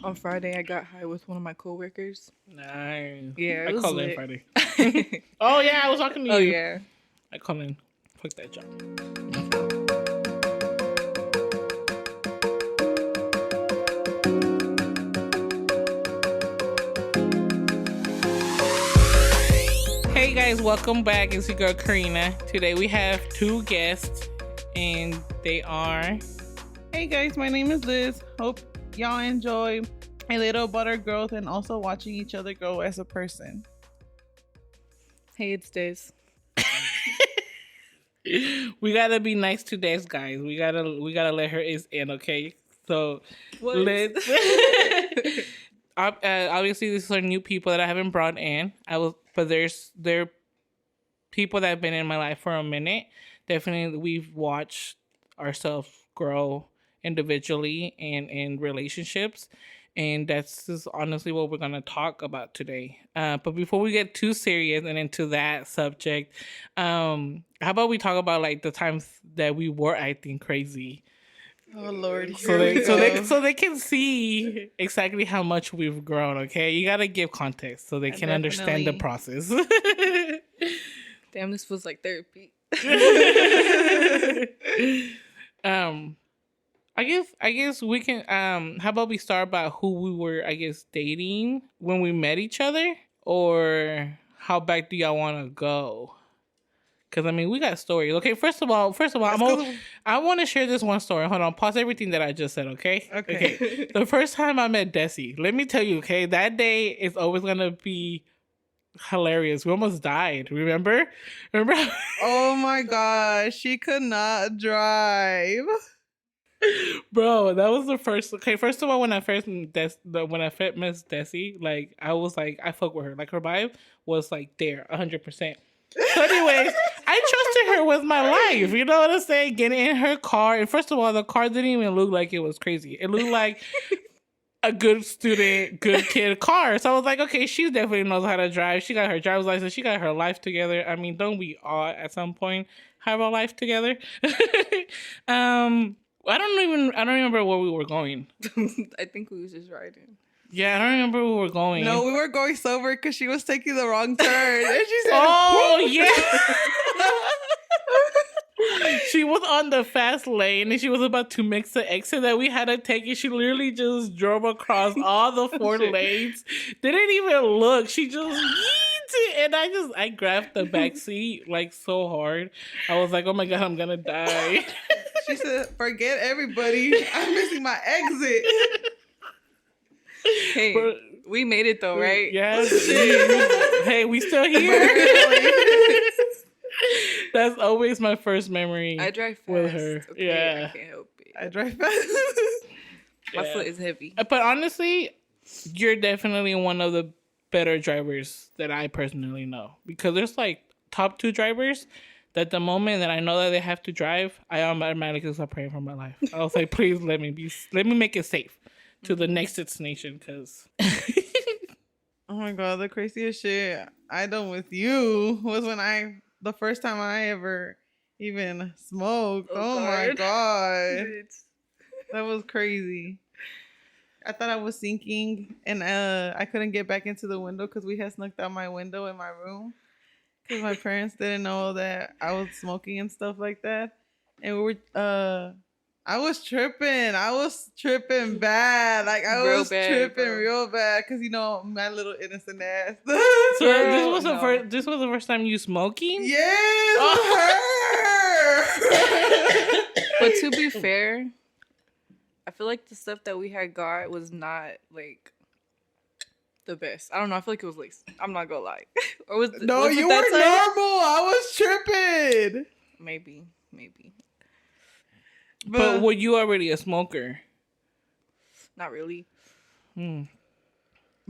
On Friday, I got high with one of my coworkers. Nice. Yeah, it I was called in lit. Friday. Oh yeah, I was talking to Oh you. yeah. I called in. Fuck that job. Hey guys, welcome back. It's your girl Karina. Today we have two guests, and they are. Hey guys, my name is Liz. Hope y'all enjoy a little about our growth and also watching each other grow as a person. Hey, it's Days. We gotta be nice to this, guys. We gotta let her is in, okay? So What? Liz. Obviously, these are new people that I haven't brought in. But there are people that have been in my life for a minute. Definitely, we've watched ourselves grow individually and in relationships, and that's just honestly what we're gonna talk about today. But before we get too serious and into that subject, how about we talk about like the times that we were acting crazy, Oh Lord, so they can see exactly how much we've grown. Okay, you gotta give context so they can understand the process. Damn, this feels like therapy. um, I guess we can. How about we start about who we were? I guess dating when we met each other, or how back do y'all want to go? Because I mean, we got stories. Okay, first of all, I want to share this one story. Hold on, pause everything that I just said. Okay. The first time I met Dessy, let me tell you. Okay, that day is always gonna be hilarious. We almost died. Remember? Oh my gosh, she could not drive. Bro, that was the first. Okay, first of all, when I first met Miss Dessy, like I was like, I fuck with her. Like her vibe was like there, 100%. So, anyways, I trusted her with my life. You know what I'm saying? Getting in her car, and first of all, the car didn't even look like it was crazy. It looked like a good student, good kid car. So I was like, okay, she definitely knows how to drive. She got her driver's license. She got her life together. I mean, don't we all at some point have our life together? I don't remember where we were going. I think we was just riding. Yeah, I don't remember where we were going. No, we were going sober because she was taking the wrong turn, and she said, "Oh yeah." She was on the fast lane and she was about to mix the exit that we had to take, and she literally just drove across all the four lanes. Didn't even look. She just yeeted, and I grabbed the back seat like so hard. I was like, oh my god, I'm gonna die. She said, forget everybody. I'm missing my exit. Hey, we made it though, right? Yeah. Hey, we still here. That's always my first memory. I drive fast with her. Okay, yeah, I can't help it. I drive fast. My foot is heavy. But honestly, you're definitely one of the better drivers that I personally know, because there's like top two drivers that the moment that I know that they have to drive, I automatically start praying for my life. I was like, please let me make it safe to the next destination, because. Oh my god, the craziest shit I done with you was when the first time I ever even smoked. Oh my god. That was crazy. I thought I was sinking, and I couldn't get back into the window because we had snuck out my window in my room because my parents didn't know that I was smoking and stuff like that. And we were I was tripping bad. Like I was tripping real bad because my little innocent ass. So this was the first time you smoking? Yes, her. But to be fair, I feel like the stuff that we had got was not like the best. I don't know. I feel like it was laced. I'm not gonna lie. Or was you were normal. I was tripping. Maybe. But were you already a smoker? Not really.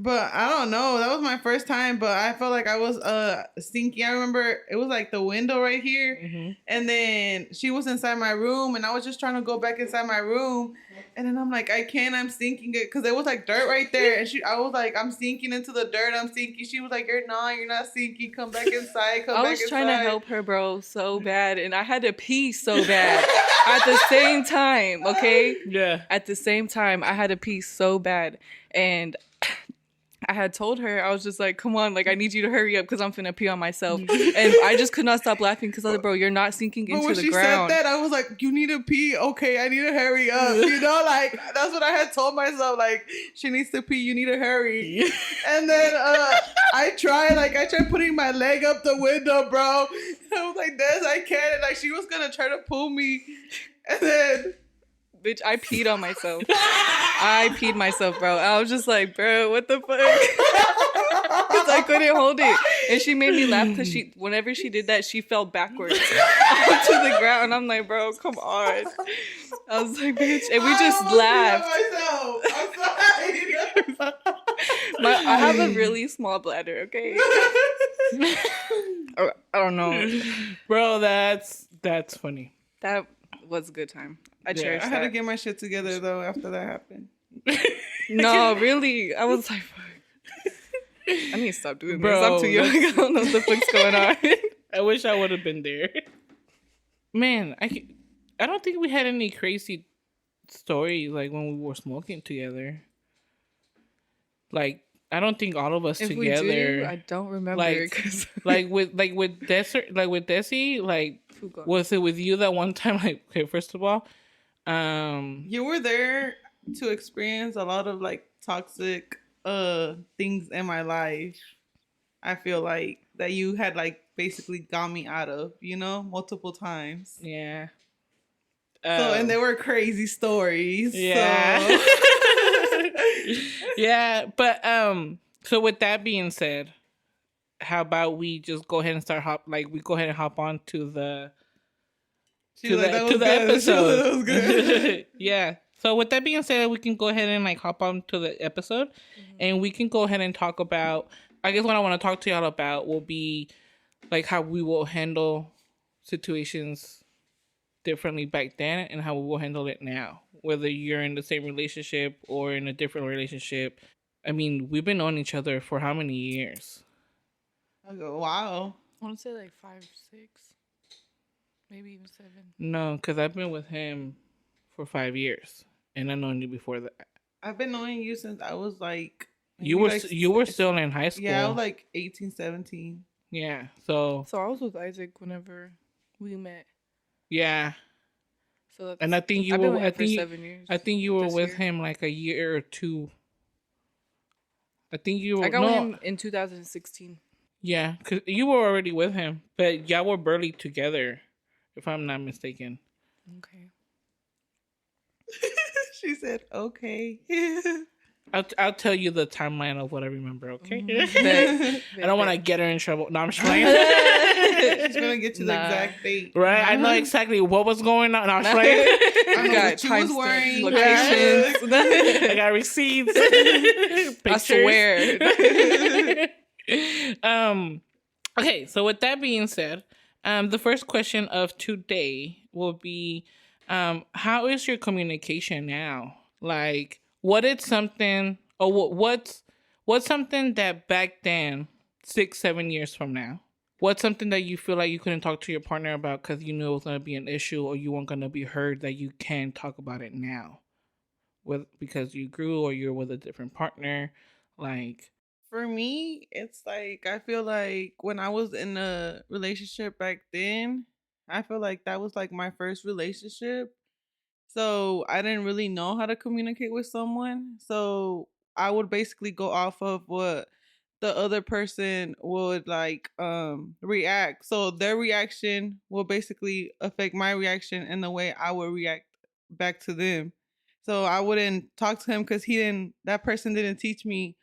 But I don't know. That was my first time, but I felt like I was stinky. I remember it was like the window right here. Mm-hmm. And then she was inside my room and I was just trying to go back inside my room. And then I'm like, I can't, I'm sinking it. Cause it was like dirt right there. And I was like, I'm sinking into the dirt. I'm sinking. She was like, you're not sinking. Come back inside. I was trying to help her, bro, so bad. And I had to pee so bad at the same time. Okay. Yeah. At the same time, I had to pee so bad. And I had told her, I was just like, come on, like, I need you to hurry up because I'm finna pee on myself. And I just could not stop laughing because I was like, bro, you're not sinking into the ground. But when she said that, I was like, you need to pee. Okay, I need to hurry up. You know, like, that's what I had told myself. Like, she needs to pee. You need to hurry. And then I tried putting my leg up the window, bro. I was like, Des, I can't. And, like, she was going to try to pull me. And then... Bitch, I peed on myself. I peed myself, bro. I was just like, bro, what the fuck? Because I couldn't hold it. And she made me laugh because whenever she did that, she fell backwards onto the ground. I'm like, bro, come on. I was like, bitch. And we just laughed. I'm sorry. I have a really small bladder, okay? I don't know. Bro, that's funny. That was a good time. I cherish that. I had to get my shit together though after that happened. No, really. I was like, fuck. I need to stop doing this. I'm too young. I don't know what the fuck's going on. I wish I would have been there. Man, I don't think we had any crazy stories like when we were smoking together. Like, I don't think all of us together. We do, I don't remember. Like with Dessy, like, was it with you that one time? Like, okay, first of all, you were there to experience a lot of like toxic things in my life. I feel like that you had like basically got me out of, you know, multiple times. Yeah. And they were crazy stories. Yeah. So. Yeah, but so with that being said, how about we just go ahead and go ahead and hop on to the episode. That was good. Yeah. So with that being said, we can go ahead and like hop on to the episode, and we can go ahead and talk about. I guess what I want to talk to y'all about will be like how we will handle situations differently back then and how we will handle it now. Whether you're in the same relationship or in a different relationship. I mean, we've been knowing each other for how many years? I go, wow. I want to say like 5, 6, maybe even 7. No, because I've been with him for 5 years, and I've known you before that. I've been knowing you since I was like. You were still in high school. Yeah, I was like 18, 17. Yeah, so I was with Isaac whenever we met. Yeah. So and I think you I've were. Been with him for 7 years. I think you were with him like a year or two. I think you were. I got with him in 2016. Yeah, because you were already with him, but y'all were barely together, if I'm not mistaken. Okay. She said, "Okay." I'll tell you the timeline of what I remember. Okay. I don't want to get her in trouble. No, I'm just playing. She's gonna get you the exact date. Right? I know exactly what was going on. No, I'm just playing. I know what you was wearing. Locations. I got receipts. I swear. Okay, so with that being said, the first question of today will be, how is your communication now? Like, what is something, or what's something that back then, 6, 7 years from now, what's something that you feel like you couldn't talk to your partner about because you knew it was going to be an issue or you weren't going to be heard, that you can talk about it now, because you grew or you're with a different partner? Like, for me, it's like, I feel like when I was in a relationship back then, I feel like that was like my first relationship. So I didn't really know how to communicate with someone. So I would basically go off of what the other person would like react. So their reaction will basically affect my reaction and the way I would react back to them. So I wouldn't talk to him because that person didn't teach me,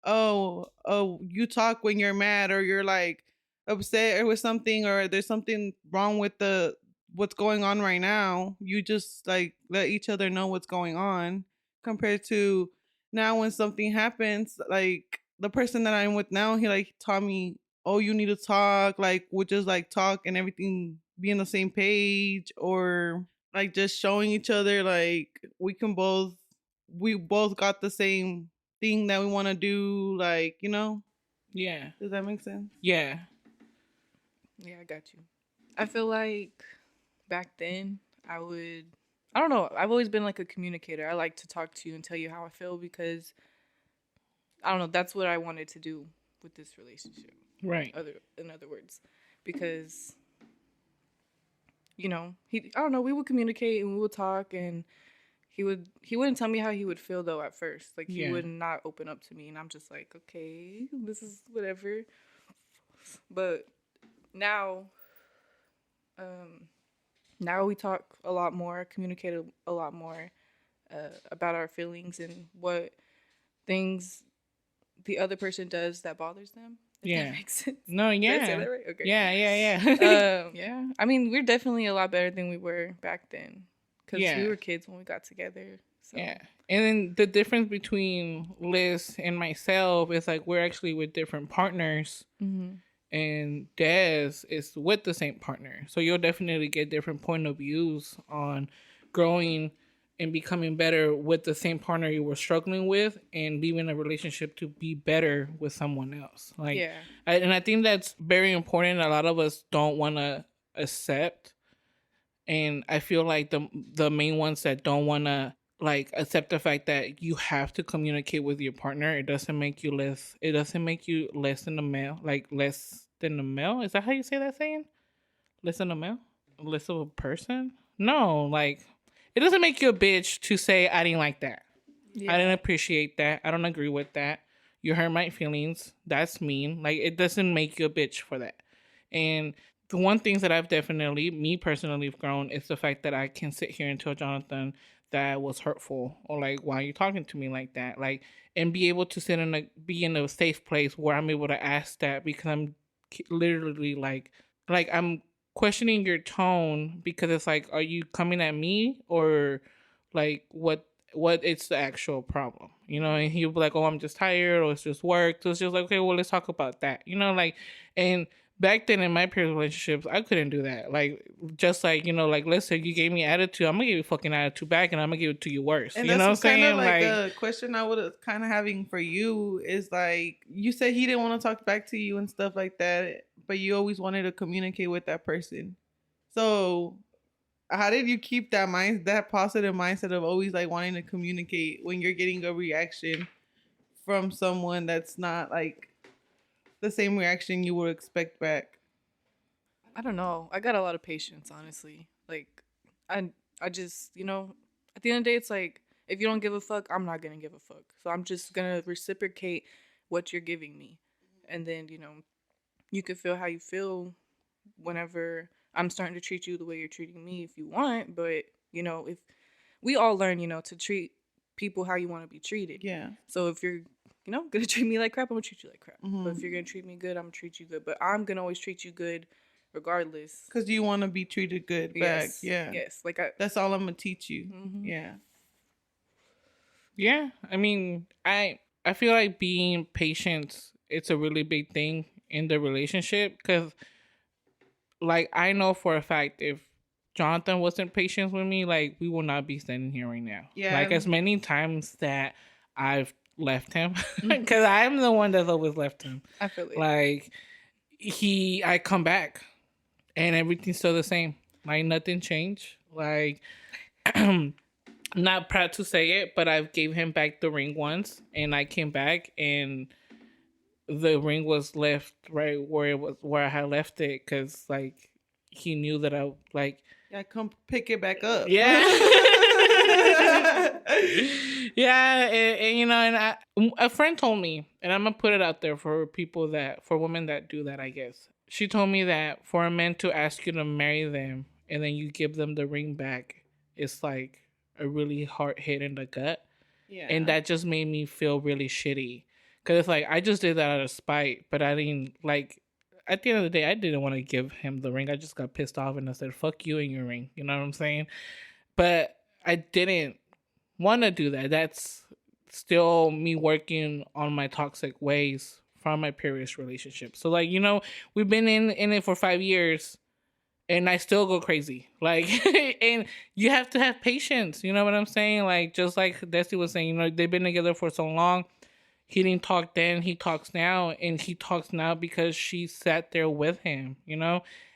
oh, you talk when you're mad or you're like upset or with something, or there's something wrong with what's going on right now. You just like let each other know what's going on, compared to now when something happens, like the person that I'm with now, he like taught me, oh, you need to talk. Like we'll just like talk and everything be on the same page, or like just showing each other like we both got the same thing that we want to do. Like Yeah. does that make sense? Yeah. Yeah, I got you. I feel like back then I don't know, I've always been like a communicator. I like to talk to you and tell you how I feel because I don't know, that's what I wanted to do with this relationship. Right. In other words, because I don't know, we would communicate and we would talk, and he wouldn't tell me how he would feel though at first. Like he would not open up to me, and I'm just like, okay, this is whatever. But now now we talk a lot more, communicate a lot more about our feelings and what things the other person does that bothers them. If that makes sense. No, yeah. Did I say that right? Okay. Yeah. Yeah. I mean, we're definitely a lot better than we were back then because we Yeah. were kids when we got together. So. Yeah. And then the difference between Liz and myself is like we're actually with different partners. Mm-hmm. And Des is with the same partner. So you'll definitely get different point of views on growing and becoming better with the same partner you were struggling with and leaving a relationship to be better with someone else. Like, yeah. And I think that's very important. A lot of us don't want to accept. And I feel like the main ones that don't want to like accept the fact that you have to communicate with your partner. It doesn't make you less than the male, like less than the male. Is that how you say that saying? Less than a male? Less of a person? No, like it doesn't make you a bitch to say I didn't like that. Yeah. I didn't appreciate that. I don't agree with that. You hurt my feelings. That's mean. Like it doesn't make you a bitch for that. And the one thing that I've definitely, me personally, have grown is the fact that I can sit here and tell Jonathan that was hurtful, or like, why are you talking to me like that? Like, and be able to be in a safe place where I'm able to ask that, because I'm literally like I'm questioning your tone, because it's like, are you coming at me, or like what it's the actual problem, and he'll be like, oh, I'm just tired, or it's just work. So it's just like, okay, well, let's talk about that, like, and back then in my previous relationships, I couldn't do that. Like, just like, like, listen, you gave me attitude, I'm gonna give you fucking attitude back, and I'm gonna give it to you worse. And you know what I'm saying? Kind of like a question I was kind of having for you is like, you said he didn't want to talk back to you and stuff like that, but you always wanted to communicate with that person. So how did you keep that positive mindset of always like wanting to communicate when you're getting a reaction from someone that's not like the same reaction you would expect back? I don't know. I got a lot of patience, honestly. Like, I just, at the end of the day, it's like, if you don't give a fuck, I'm not going to give a fuck. So I'm just going to reciprocate what you're giving me. And then, you can feel how you feel whenever I'm starting to treat you the way you're treating me if you want. But, if we all learn, to treat people how you want to be treated. Yeah. So if you're gonna treat me like crap, I'm gonna treat you like crap. Mm-hmm. But if you're gonna treat me good, I'm gonna treat you good. But I'm gonna always treat you good regardless. Because you want to be treated good back. Yeah. Yes. That's all I'm gonna teach you. Mm-hmm. Yeah. Yeah. I mean, I feel like being patient, it's a really big thing in the relationship. Because, like, I know for a fact if Jonathan wasn't patient with me, like, we will not be standing here right now. Yeah. Like, as many times that I've left him, because I'm the one that's always left him. I feel it. Like, I come back and everything's still the same. Like, nothing changed. Like, not proud to say it, but I've gave him back the ring once, and I came back and the ring was left right where I had left it, because like he knew that I like. Yeah, come pick it back up. Yeah. Yeah, and a friend told me, and I'm gonna put it out there for women that do that, I guess. She told me that for a man to ask you to marry them and then you give them the ring back, it's like a really hard hit in the gut. Yeah. And that just made me feel really shitty. Because it's like, I just did that out of spite, but I didn't, like, at the end of the day, I didn't want to give him the ring. I just got pissed off and I said, fuck you and your ring. You know what I'm saying? But I didn't want to do that. That's still me working on my toxic ways from my previous relationship. So like, we've been in it for 5 years and I still go crazy. Like, and you have to have patience. You know what I'm saying? Like, just like Dessy was saying, they've been together for so long. He didn't talk then, he talks now, and he talks now because she sat there with him,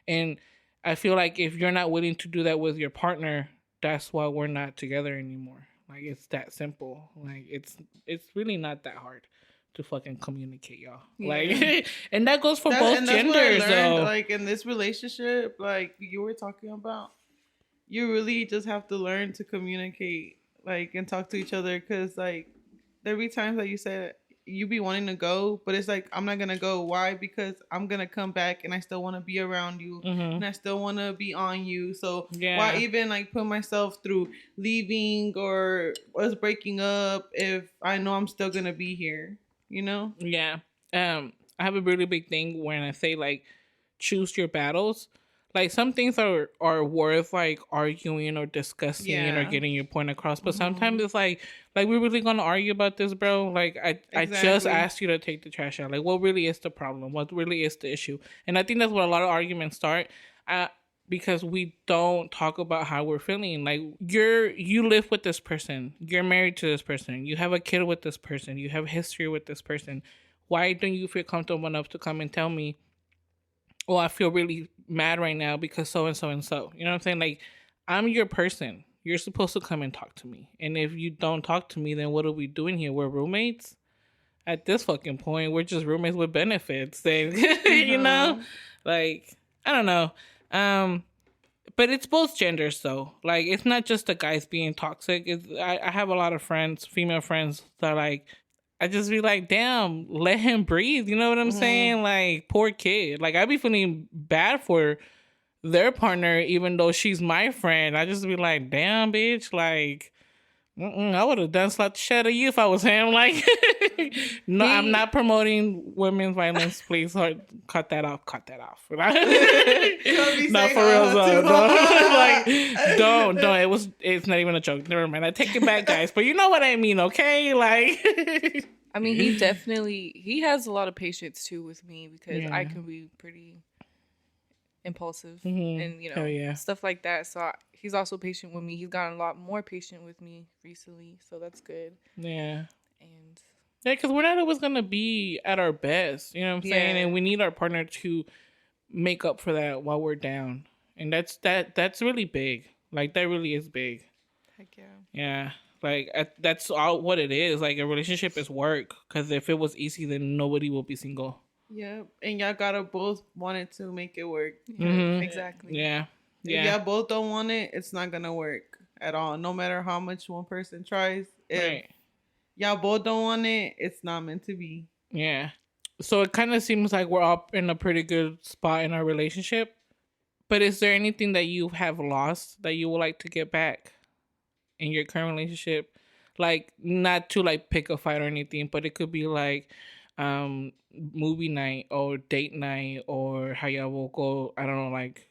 And I feel like if you're not willing to do that with your partner, that's why we're not together anymore. Like, it's that simple. Like, it's really not that hard to fucking communicate, y'all. Yeah. Like, and that goes for both that's genders, what I learned, though. like in this relationship, like you were talking about, you really just have to learn to communicate, like, and talk to each other, because like there be times that you said you be wanting to go, but it's like I'm not gonna go. Why? Because I'm gonna come back and I still want to be around you, and I still want to be on you. So why even like put myself through leaving or us breaking up if I know I'm still gonna be here? Yeah. I have a really big thing when I say like choose your battles. Like some things are worth like arguing or discussing or getting your point across, but sometimes it's like we're really gonna argue about this, bro. Like I just asked you to take the trash out. Like, what really is the problem? What really is the issue? And I think that's what a lot of arguments start. Because we don't talk about how we're feeling. Like you live with this person, you're married to this person, you have a kid with this person, you have history with this person. Why don't you feel comfortable enough to come and tell me, oh, I feel really mad right now because so and so and so. You know what I'm saying? Like, I'm your person. You're supposed to come and talk to me. And if you don't talk to me, then what are we doing here? We're roommates? At this fucking point, we're just roommates with benefits. And, like, I don't know. But it's both genders, though. Like, it's not just the guys being toxic. I have a lot of friends, female friends, that, like, I just be like, damn, let him breathe. You know what I'm saying? Like, poor kid. Like, I be feeling bad for their partner, even though she's my friend. I just be like, damn, bitch. Like, I would have done slap the shit out of you if I was him. Like, no, I'm not promoting women's violence. Please cut that off. Cut that off. Not for real, though. Like, don't. It's not even a joke. Never mind. I take it back, guys. But you know what I mean, okay? Like, I mean, he has a lot of patience too with me because I can be pretty impulsive and stuff like that. So he's also patient with me. He's gotten a lot more patient with me recently, so that's good. Yeah. And because we're not always gonna be at our best, you know what I'm saying? And we need our partner to make up for that while we're down, and that's really big. Like, that really is big. Heck yeah. Yeah. Like, that's all what it is. Like, a relationship is work. Because if it was easy, then nobody will be single. Yeah, and y'all gotta both want it to make it work. Exactly. Yeah. If y'all both don't want it, it's not gonna work at all. No matter how much one person tries, if y'all both don't want it, it's not meant to be. Yeah. So it kind of seems like we're up in a pretty good spot in our relationship. But is there anything that you have lost that you would like to get back in your current relationship? Like, not to like pick a fight or anything, but it could be like movie night or date night, or how y'all will go, I don't know, like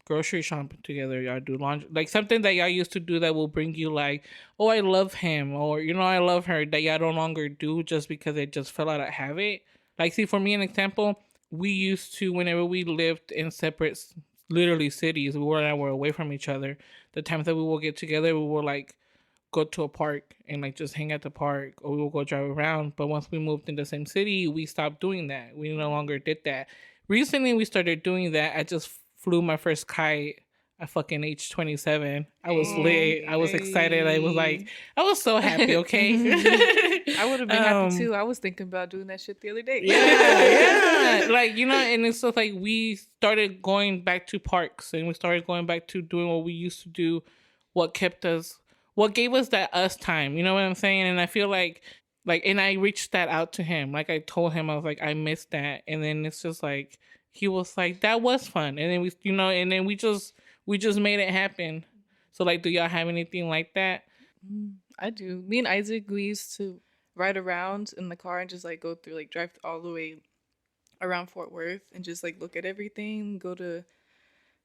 grocery shopping together, y'all do laundry, like something that y'all used to do that will bring you like, oh, I love him, or I love her, that y'all no longer do just because it just fell out of habit. Like, see, for me, an example, we used to, whenever we lived in separate literally cities, we were away from each other, the times that we will get together, we will like go to a park and like just hang at the park, or we will go drive around. But once we moved in the same city, we stopped doing that. We no longer did that. Recently we started doing that. I just flew my first kite at fucking age 27. I was lit. I was excited. I was so happy, okay? I would have been happy too. I was thinking about doing that shit the other day. Yeah. Like, and it's just like we started going back to parks, and we started going back to doing what we used to do, what gave us that us time. You know what I'm saying? And I feel like, and I reached that out to him. Like, I told him, I was like, I missed that. And then it's just like, he was like, that was fun. And then we just made it happen. So, like, do y'all have anything like that? I do. Me and Isaac, we used to ride around in the car and just like go through, like drive all the way around Fort Worth and just like look at everything, go to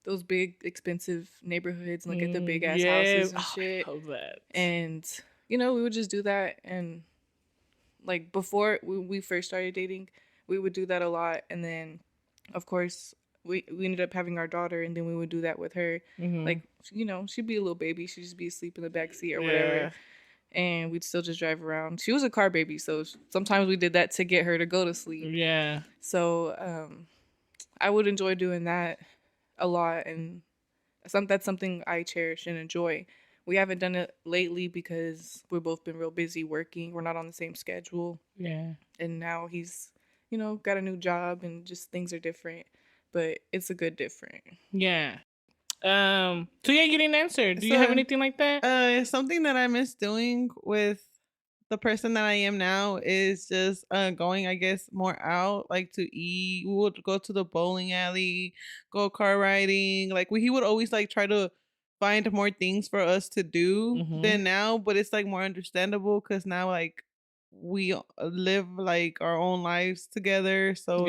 those big expensive neighborhoods and look at the big ass houses and shit. I love that. And we would just do that, and like before we first started dating, we would do that a lot, and then of course we ended up having our daughter, and then we would do that with her. Like, you know, she'd be a little baby, she'd just be asleep in the back seat or whatever, and we'd still just drive around. She was a car baby, so sometimes we did that to get her to go to sleep. Yeah. So I would enjoy doing that a lot, and that's something I cherish and enjoy. We haven't done it lately because we've both been real busy working. We're not on the same schedule. Yeah. And now he's, you know, got a new job and just things are different. But it's a good different. Yeah. So yeah, you didn't answer. Do you have anything like that? Something that I miss doing with the person that I am now is just going, I guess, more out, like to eat. We would go to the bowling alley, go car riding. Like he would always like try to find more things for us to do than now, but it's like more understandable because now like we live like our own lives together, so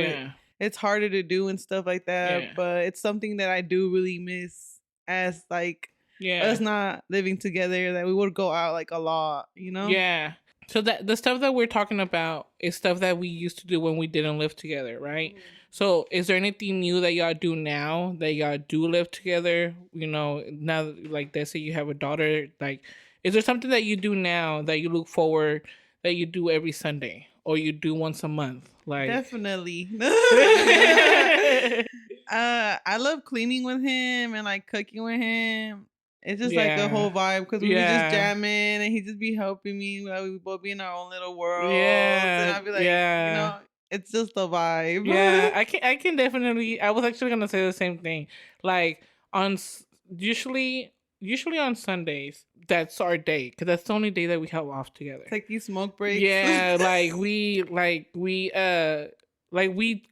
it's harder to do and stuff like that. Yeah. But it's something that I do really miss as like us not living together, that we would go out like a lot, you know? Yeah. So that the stuff that we're talking about is stuff that we used to do when we didn't live together, right? So is there anything new that y'all do now that y'all do live together? You know, now like they say you have a daughter, like is there something that you do now that you look forward that you do every Sunday or you do once a month? Like definitely. I love cleaning with him and like cooking with him. It's just like a whole vibe because we would just jamming and he'd just be helping me. Like, we would both be in our own little world. And I'd be like, you know, it's just a vibe. Yeah, I can definitely. I was actually gonna say the same thing. Like usually on Sundays, that's our day because that's the only day that we have off together. Take these smoke breaks. Yeah, we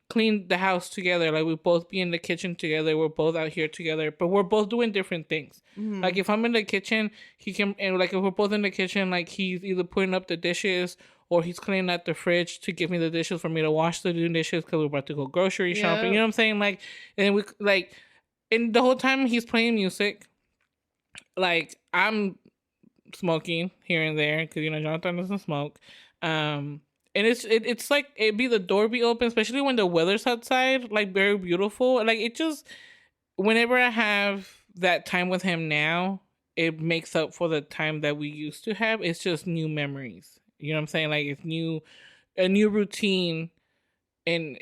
clean the house together. Like we both be in the kitchen together. We're both out here together, but we're both doing different things. Like if I'm in the kitchen, he can, and like if we're both in the kitchen, like he's either putting up the dishes or he's cleaning out the fridge to give me the dishes for me to wash the dishes because we're about to go grocery shopping. You know what I'm saying? Like, and we like, and the whole time he's playing music, like I'm smoking here and there because, you know, Jonathan doesn't smoke. And it's like it be the door be open, especially when the weather's outside, like very beautiful. Like it just, whenever I have that time with him now, it makes up for the time that we used to have. It's just new memories. You know what I'm saying? Like it's a new routine in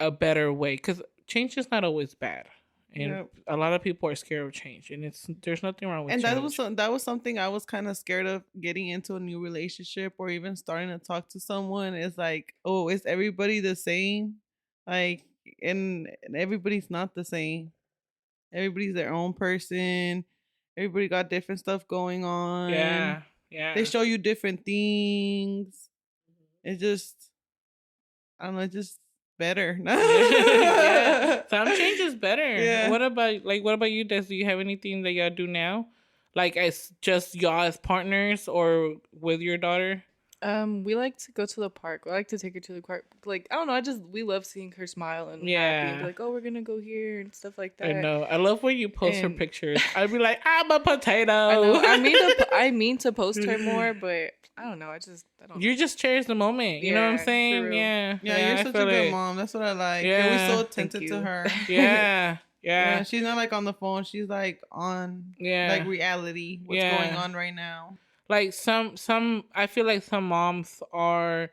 a better way, because change is not always bad. And a lot of people are scared of change, and there's nothing wrong with change. And that was something I was kind of scared of, getting into a new relationship or even starting to talk to someone. Is like, oh, is everybody the same? Like, and everybody's not the same. Everybody's their own person. Everybody got different stuff going on. Yeah. They show you different things. It's just, I don't know, it's just better. Some change is better. Yeah. What about you, Des? Do you have anything that y'all do now? Like as just y'all as partners or with your daughter? We like to go to the park. I like to take her to the park. Like, I don't know, we love seeing her smile and happy and be like, oh, we're gonna go here and stuff like that. I know. I love when you post her pictures. I'd be like, I'm a potato. I know. I mean to post her more, but I don't know. I don't. You just cherish the moment. You know what I'm saying? Yeah. Yeah, you're such a good mom. That's what I like. Yeah. We're so attentive to her. Yeah. She's not like on the phone. She's like on like reality. What's going on right now? Like some I feel like some moms are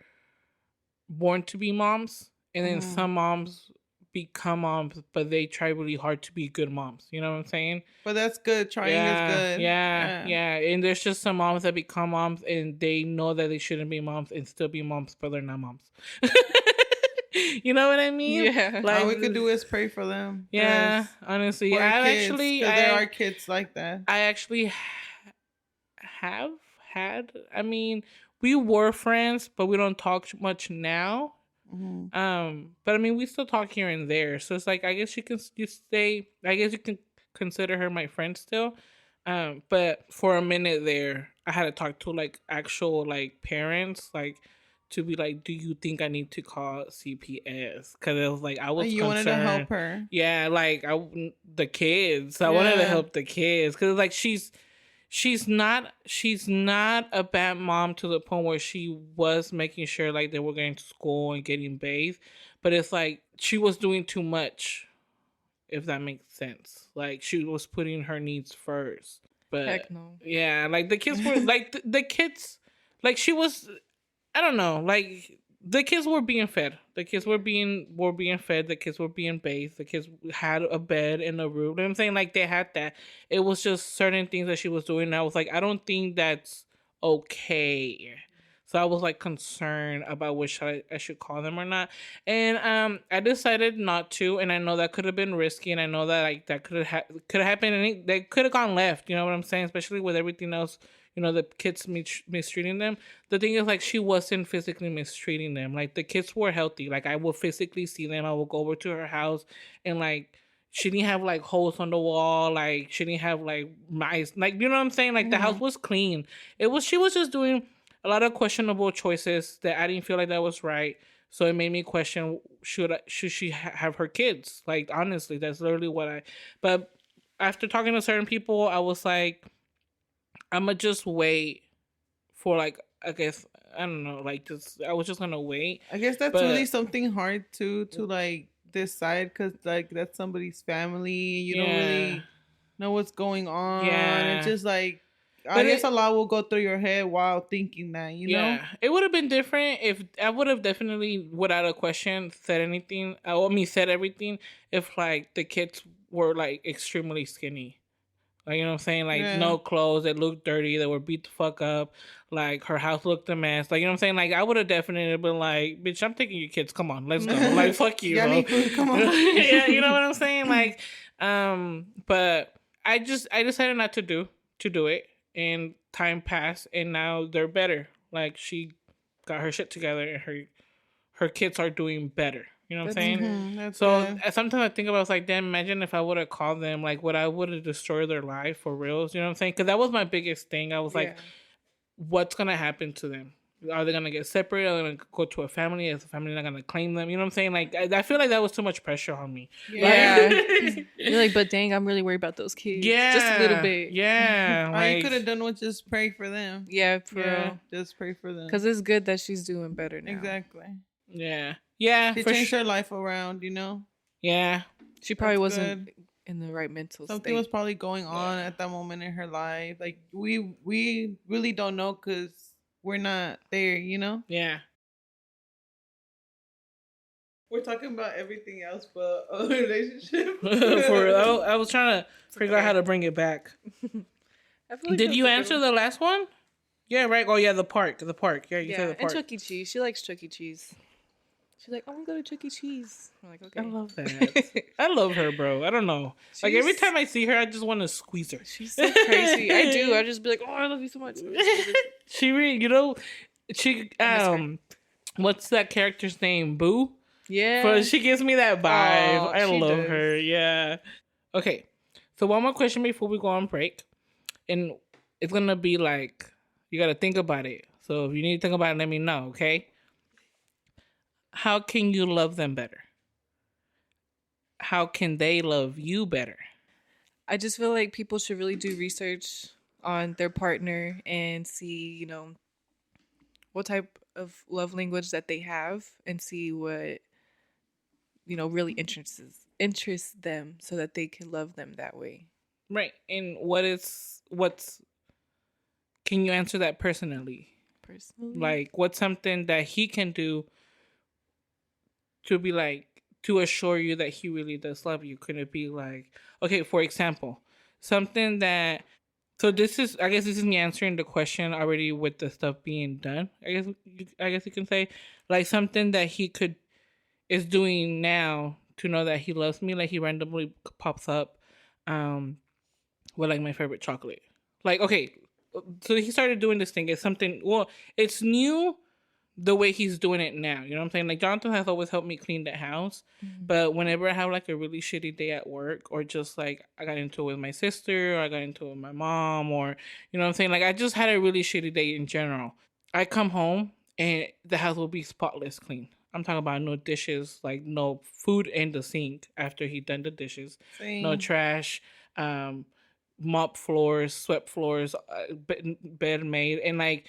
born to be moms, and then some moms become moms, but they try really hard to be good moms. You know what I'm saying? But that's good. Trying is good. Yeah. And there's just some moms that become moms and they know that they shouldn't be moms and still be moms, but they're not moms. You know what I mean? Yeah. Like, all we could do is pray for them. Yeah, honestly, there are kids like that. I actually have had. I mean, we were friends, but we don't talk much now. But I mean, we still talk here and there. So it's like, I guess you can consider her my friend still. But for a minute there, I had to talk to like actual like parents, like to be like, do you think I need to call CPS? Because it was like, I was you concerned. Wanted to help her. Yeah, like the kids. I wanted to help the kids because like she's she's not a bad mom to the point where she was making sure like they were going to school and getting bathed, but it's like she was doing too much, if that makes sense. Like she was putting her needs first. But Heck no. yeah, like the kids were like the kids, like she was, I don't know, like the kids were being fed. The kids were being fed. The kids were being bathed. The kids had a bed and a room. You know what I'm saying? Like they had that. It was just certain things that she was doing. And I was like, I don't think that's okay. So I was like concerned about which I should call them or not. And I decided not to. And I know that could have been risky. And I know that like that could have happened. And they could have gone left. You know what I'm saying? Especially with everything else. You know, the kids mistreating them. The thing is, like, she wasn't physically mistreating them. Like, the kids were healthy. Like, I will physically see them. I will go over to her house. And, like, she didn't have, like, holes on the wall. Like, she didn't have, like, mice. Like, you know what I'm saying? Like, the house was clean. She was just doing a lot of questionable choices that I didn't feel like that was right. So it made me question, should she have her kids? Like, honestly, that's literally but after talking to certain people, I was like, I'ma just wait for like, I guess, I don't know, like just I was just gonna wait. I guess that's really something hard to like decide, because like that's somebody's family. You don't really know what's going on. Yeah. It's just like, I guess a lot will go through your head while thinking that, you know? It would have been different if I would have definitely, without a question, said anything. Said everything if like the kids were like extremely skinny. Like, you know what I'm saying? Like, no clothes, they looked dirty, they were beat the fuck up. Like, her house looked a mess. Like, you know what I'm saying? Like, I would have definitely been like, bitch, I'm taking your kids. Come on, let's go. Like, fuck you, bro. Come on. Yeah, you know what I'm saying? Like, but I decided not to do it. And time passed, and now they're better. Like, she got her shit together, and her kids are doing better. You know what I'm saying? So sometimes I think about, I was like, damn, imagine if I would have called them, like, I would have destroyed their life for reals. You know what I'm saying? Because that was my biggest thing. I was like, what's going to happen to them? Are they going to get separated? Are they going to go to a family? Is the family not going to claim them? You know what I'm saying? Like, I feel like that was too much pressure on me. Yeah. You're like, but dang, I'm really worried about those kids. Yeah. Just a little bit. Yeah. All you could have done was just pray for them. Yeah, for real. Just pray for them. Because it's good that she's doing better now. Exactly. Yeah. Yeah. She changed her life around, you know? Yeah. She probably wasn't in the right mental Something was probably going on at that moment in her life. Like, we really don't know because we're not there, you know? Yeah. We're talking about everything else but a relationship. For real. I was trying to figure out how to bring it back. Like did you answer the last one? Yeah, right. Oh, yeah, the park. Yeah, you said the park. And Chuck E. Cheese. She likes Chuck E. Cheese. She's like, I want to go to Chuck E. Cheese. I'm like, okay. I love that. I love her, bro. I don't know. Like, every time I see her, I just want to squeeze her. She's so crazy. I do. I just be like, oh, I love you so much. She really, what's that character's name? Boo? Yeah. But she gives me that vibe. Oh, I love her. Yeah. Okay. So one more question before we go on break. And it's going to be like, you got to think about it. So if you need to think about it, let me know, okay? How can you love them better? How can they love you better? I just feel like people should really do research on their partner and see, you know, what type of love language that they have and see what, you know, really interests them so that they can love them that way. Right. And can you answer that personally? Like, what's something that he can do to be like, to assure you that he really does love you? Could it be like, okay, for example, something that, so this is me answering the question already with the stuff being done. I guess you can say, like, something that he is doing now to know that he loves me. Like, he randomly pops up with like my favorite chocolate. Like, okay, so he started doing this thing. It's something, well, it's new the way he's doing it now. You know what I'm saying? Like, Jonathan has always helped me clean the house. Mm-hmm. But whenever I have like a really shitty day at work, or just like I got into it with my sister, or I got into it with my mom, or, you know what I'm saying? Like, I just had a really shitty day in general. I come home and the house will be spotless clean. I'm talking about no dishes, like no food in the sink after he done the dishes. Same. No trash. mop floors, swept floors, bed made, and like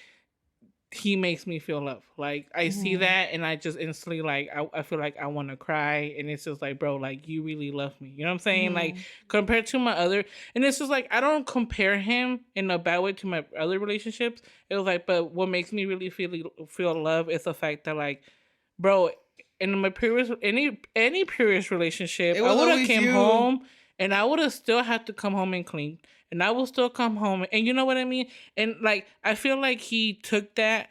he makes me feel love. Like I see Mhm. that and I just instantly like I feel like I want to cry, and it's just like, bro, like you really love me. You know what I'm saying? Like Mhm. compared to my other, and it's just like I don't compare him in a bad way to my other relationships. It was like, but what makes me really feel love is the fact that like, bro, in my previous any previous relationship, It I was would have always came you. home and I would have still had to come home and clean, and I will still come home, and you know what I mean. And like I feel like he took that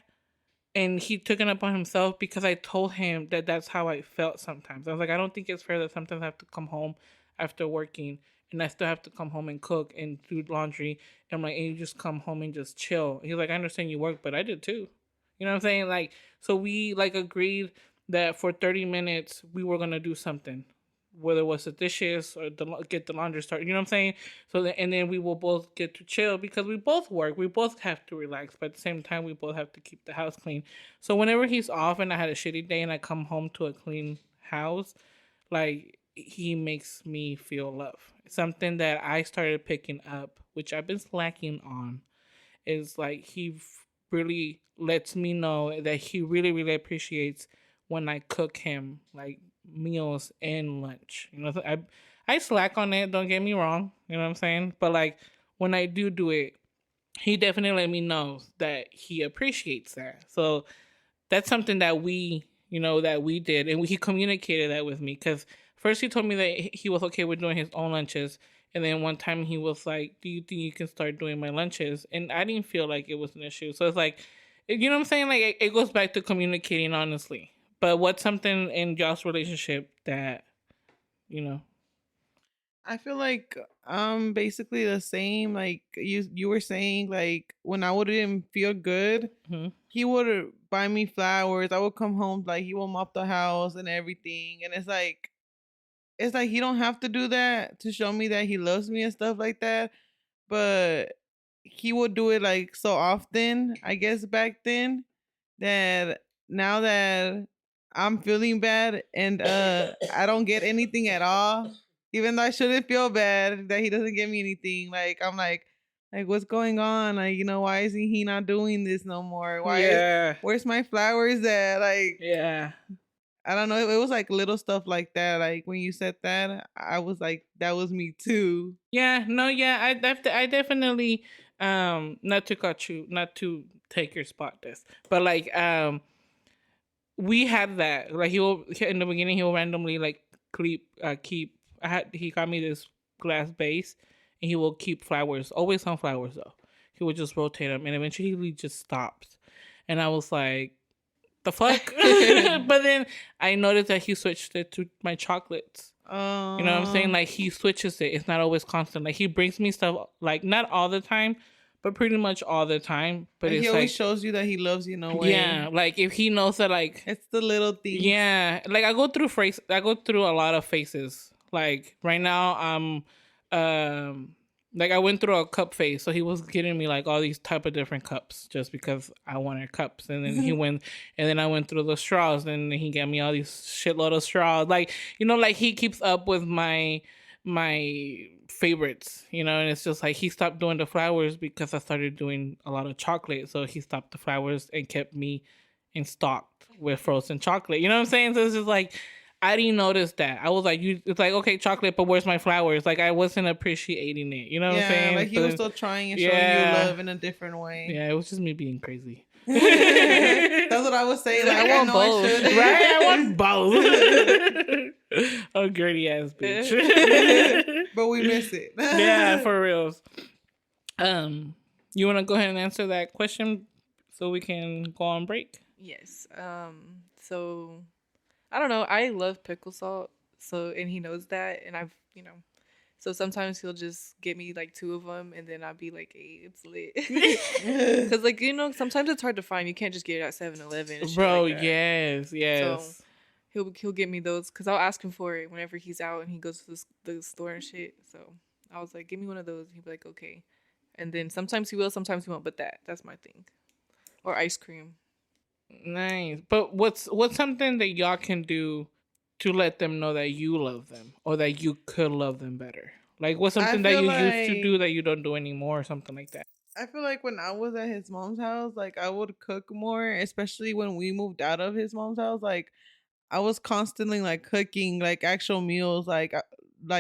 and he took it upon himself because I told him that that's how I felt sometimes. I was like, I don't think it's fair that sometimes I have to come home after working and I still have to come home and cook and do laundry. And I'm like, and you just come home and just chill. He's like, I understand you work, but I did too. You know what I'm saying? Like, so we like agreed that for 30 minutes we were gonna do something, whether it was the dishes or get the laundry started. You know what I'm saying? So and then we will both get to chill because we both work. We both have to relax, but at the same time we both have to keep the house clean. So whenever he's off and I had a shitty day and I come home to a clean house, like he makes me feel love. Something that I started picking up, which I've been slacking on, is like really lets me know that he really really appreciates when I cook him like meals and lunch. You know, so I slack on it. Don't get me wrong. You know what I'm saying? But like when I do it, he definitely let me know that he appreciates that. So that's something that we did, and he communicated that with me because first he told me that he was okay with doing his own lunches, and then one time he was like, do you think you can start doing my lunches? And I didn't feel like it was an issue. So it's like, you know what I'm saying? Like it goes back to communicating honestly. But what's something in y'all's relationship that you know I feel like I'm basically the same. Like you were saying, like when I wouldn't feel good, hmm he would buy me flowers. I would come home, like he will mop the house and everything. And it's like he don't have to do that to show me that he loves me and stuff like that. But he would do it like so often, I guess back then, that now that I'm feeling bad and I don't get anything at all, even though I shouldn't feel bad that he doesn't give me anything. Like I'm like what's going on? Like, why isn't he not doing this no more? yeah Where's my flowers at? Like yeah I don't know. It was like little stuff like that. Like when you said that, I was like, that was me too. yeah no yeah I definitely not to cut you, not to take your spot this, but like we had that. Like he will in the beginning he will randomly like keep. He got me this glass vase, and he will keep flowers. Always some flowers though. He would just rotate them, and eventually he just stopped. And I was like, the fuck. But then I noticed that he switched it to my chocolates. You know what I'm saying? Um, Like he switches it. It's not always constant. Like he brings me stuff like not all the time, but pretty much all the time. But he it's always like shows you that he loves you in a way. yeah, like if he knows that like It's the little things. yeah, like I go through a lot of phases. Like right now, like I went through a cup phase. So he was getting me like all these type of different cups just because I wanted cups. And then and then I went through the straws, and then he gave me all these shitload of straws. Like like he keeps up with my favorites, and it's just like he stopped doing the flowers because I started doing a lot of chocolate. So he stopped the flowers and kept me in stock with frozen chocolate. You know what I'm saying? So it's just like I didn't notice that. I was like, it's like okay, chocolate, but where's my flowers? Like I wasn't appreciating it. You know what I'm Yeah, saying? like he was But still trying and showing you yeah, love in a different way. yeah, it was just me being crazy. That's what I was saying. Like I I want know I both. should. Right? I want both. A dirty ass bitch. But we miss it. Yeah, for reals. Um, you want to go ahead and answer that question so we can go on break? Yes. So I don't know. I love pickle salt. So and he knows that, and So sometimes he'll just get me like two of them, and then I'll be like, "Hey, it's lit." Because sometimes it's hard to find. You can't just get it at 7-Eleven and shit Bro, like that. yes, So yes. he'll get me those because I'll ask him for it whenever he's out and he goes to the store and shit. So I was like, "Give me one of those." And he'd be like, "Okay." And then sometimes he will, sometimes he won't. But that's my thing. Or ice cream. Nice. But what's something that y'all can do to let them know that you love them or that you could love them better? Like, what's I something that feel you used to like do that you don't do anymore, or something like that? I feel like when I was at his mom's house, like I would cook more, especially when we moved out of his mom's house. Like I was constantly like cooking like actual meals, like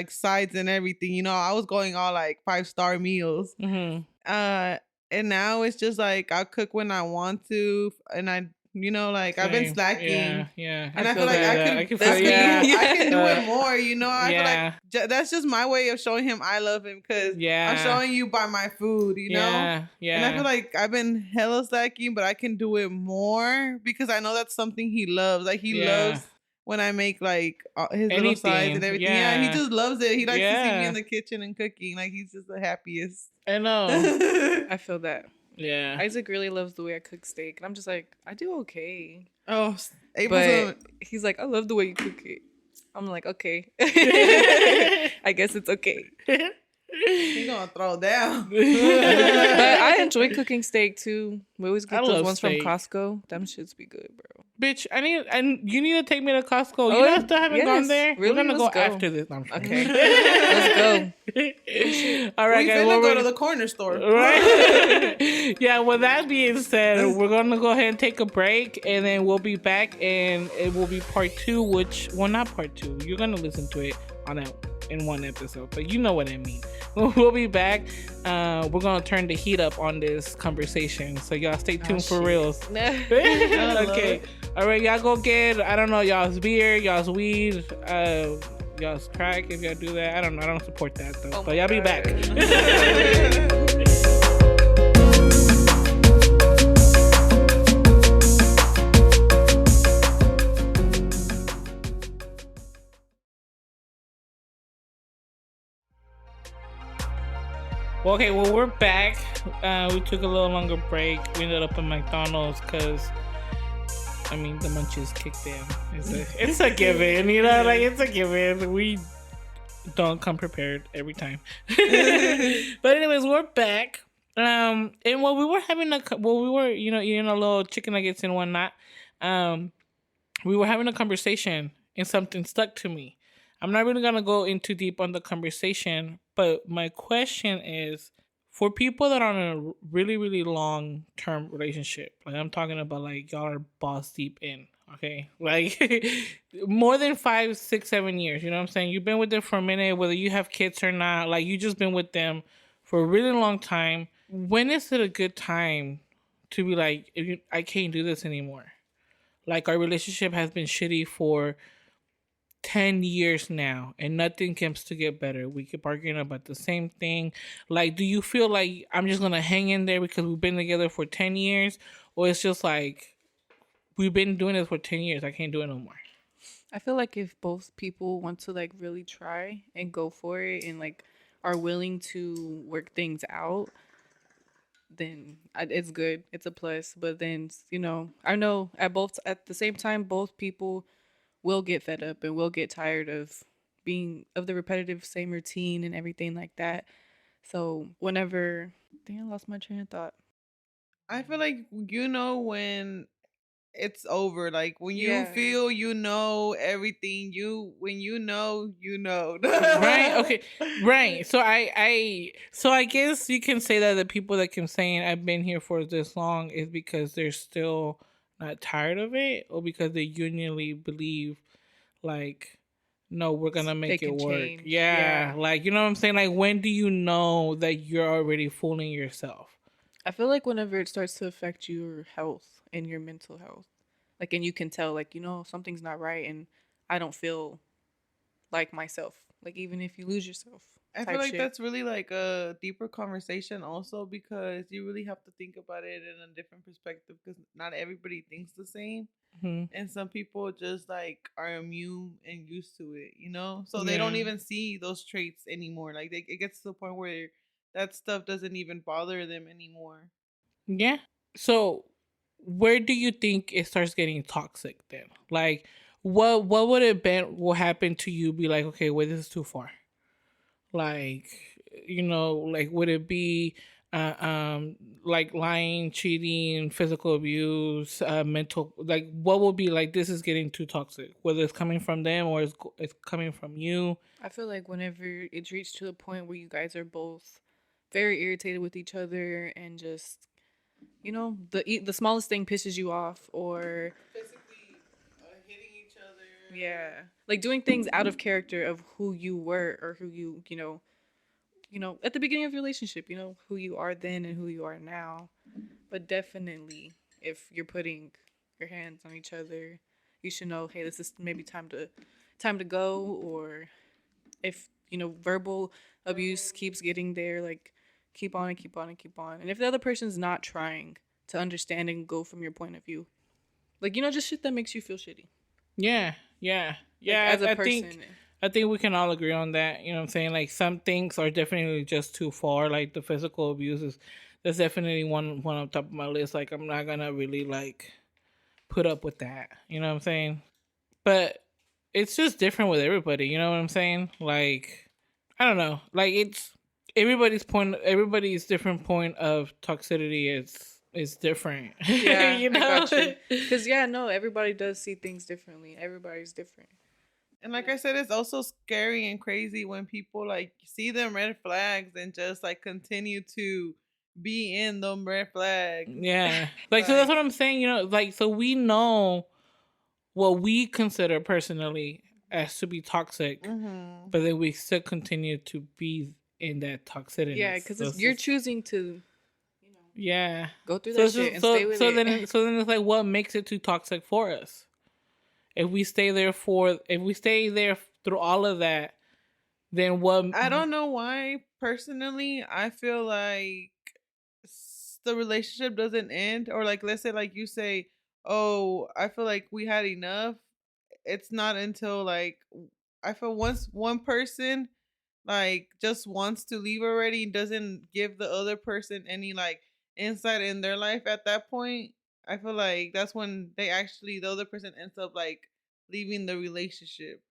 sides and everything. You know, I was going all like 5-star meals. Mm-hmm. Uh, and now it's just like I cook when I want to, and like I've been Same. Yeah, slacking. yeah. And I feel feel like that. I I can could, feel. That's I me. Yeah. can, I can do it Uh, more. You know, I feel like yeah. that's just my way of showing him I love him because I'm Yeah. showing you by my food. You know. Yeah. Yeah. And I feel like I've been hella slacking, but I can do it more because I know that's something he loves. Like he Yeah. loves when I make like his little sides and Anything. everything. Yeah, he Yeah. just loves it. He likes to see me in Yeah. the kitchen and cooking. Like he's just the happiest. I know. I feel that. Yeah. Isaac really loves the way I cook steak, and I'm just like, I do okay. Oh, April's But he's like, I love the way you cook it. I'm like, okay. I guess it's okay. he gonna throw down. But I enjoy cooking steak too. We always I get those love ones steak. from Costco. Them shits be good, bro. Bitch, you need to take me to Costco. Oh, You know I still haven't gone yes. there. Really? We're gonna Let's go go. after this. No, I'm just Okay. kidding. Let's go. All right, We guys. finna Well, go to the corner store. right? Yeah. With that being said, we're gonna go ahead and take a break, and then we'll be back, and it will be part 2. Not part 2. You're gonna listen to it in one episode, but you know what I mean. We'll be back. We're gonna turn the heat up on this conversation, so y'all stay tuned for reals. Okay. All right, y'all go get, I don't know, y'all's beer, y'all's weed, y'all's crack if y'all do that. I don't know. I don't support that though. Oh But my y'all be God. back. Well, okay, well, we're back. We took a little longer break. We ended up in McDonald's because, I mean, the munchies kicked in. It's a given, you know, like it's a given. We don't come prepared every time. But anyways, we're back. And while we were eating a little chicken nuggets and whatnot, we were having a conversation and something stuck to me. I'm not really gonna go into deep on the conversation, but my question is, for people that are in a really, really long term relationship, like I'm talking about, like y'all are balls deep in, okay, like more than 5, 6, 7 years. You know what I'm saying? You've been with them for a minute, whether you have kids or not. Like you just been with them for a really long time. When is it a good time to be like, I can't do this anymore? Like our relationship has been shitty for 10 years now and nothing comes to get better. We keep arguing about the same thing. Like, do you feel like I'm just gonna hang in there because we've been together for 10 years? Or it's just like, we've been doing this for 10 years, I can't do it no more? I feel like if both people want to like really try and go for it and like are willing to work things out, then it's good. It's a plus. But then, I know at the same time, both people will get fed up and will get tired of the repetitive same routine and everything like that. So whenever, I lost my train of thought. I feel like when it's over. Like when you Yeah. feel everything. When you know. Right? Okay. Right. So I guess you can say that the people that keep saying I've been here for this long is because they're still not tired of it, or because they genuinely believe like, no, we're gonna make it work. change. Yeah. Like, you know what I'm saying? Like, when do you know that you're already fooling yourself? I feel like whenever it starts to affect your health and your mental health, like, and you can tell, like, something's not right and I don't feel like myself. Like, even if you lose yourself. I feel like that's really like a deeper conversation also, because you really have to think about it in a different perspective, because not everybody thinks the same. Mm-hmm. And some people just like are immune and used to it, so they don't even see those traits anymore. Like it gets to the point where that stuff doesn't even bother them anymore. Yeah. So where do you think it starts getting toxic then? Like, what would it be? What happened to you? Be like, okay, wait, this is too far. Like, like, would it be uh, um, like lying, cheating, physical abuse, mental, like what will be like this is getting too toxic, whether it's coming from them or it's coming from you. I feel like whenever it's reached to the point where you guys are both very irritated with each other and just, the smallest thing pisses you off, or Physically hitting each other. yeah, like doing things out of character of who you were or who at the beginning of your relationship, who you are then and who you are now. But definitely, if you're putting your hands on each other, you should know, hey, this is maybe time to go. Or if verbal abuse keeps getting there, like keep on and keep on and keep on. And if the other person's not trying to understand and go from your point of view, like just shit that makes you feel shitty. Yeah, yeah, Like, yeah. as a I person. think we can all agree on that. You know what I'm saying? Like some things are definitely just too far. Like the physical abuse is that's definitely one on top of my list. Like I'm not gonna really like put up with that. You know what I'm saying? But it's just different with everybody. You know what I'm saying? Like I don't know. Like it's everybody's different point of toxicity is different. Yeah, you I know? got you. Because no, everybody does see things differently. Everybody's different. And like I said, it's also scary and crazy when people like see them red flags and just like continue to be in them red flags. Yeah. Like so that's what I'm saying, like so we know what we consider personally as to be toxic, but then we still continue to be in that toxicity. Yeah, because you're choosing to yeah go through that shit and stay with it. So then it's like what makes it too toxic for us? If we stay there through all of that, then what? I don't know why personally I feel like the relationship doesn't end, or like let's say like you say, oh, I feel like we had enough. It's not until like I feel once one person like just wants to leave already, doesn't give the other person any like insight in their life at that point, I feel like that's when the other person ends up like leaving the relationship.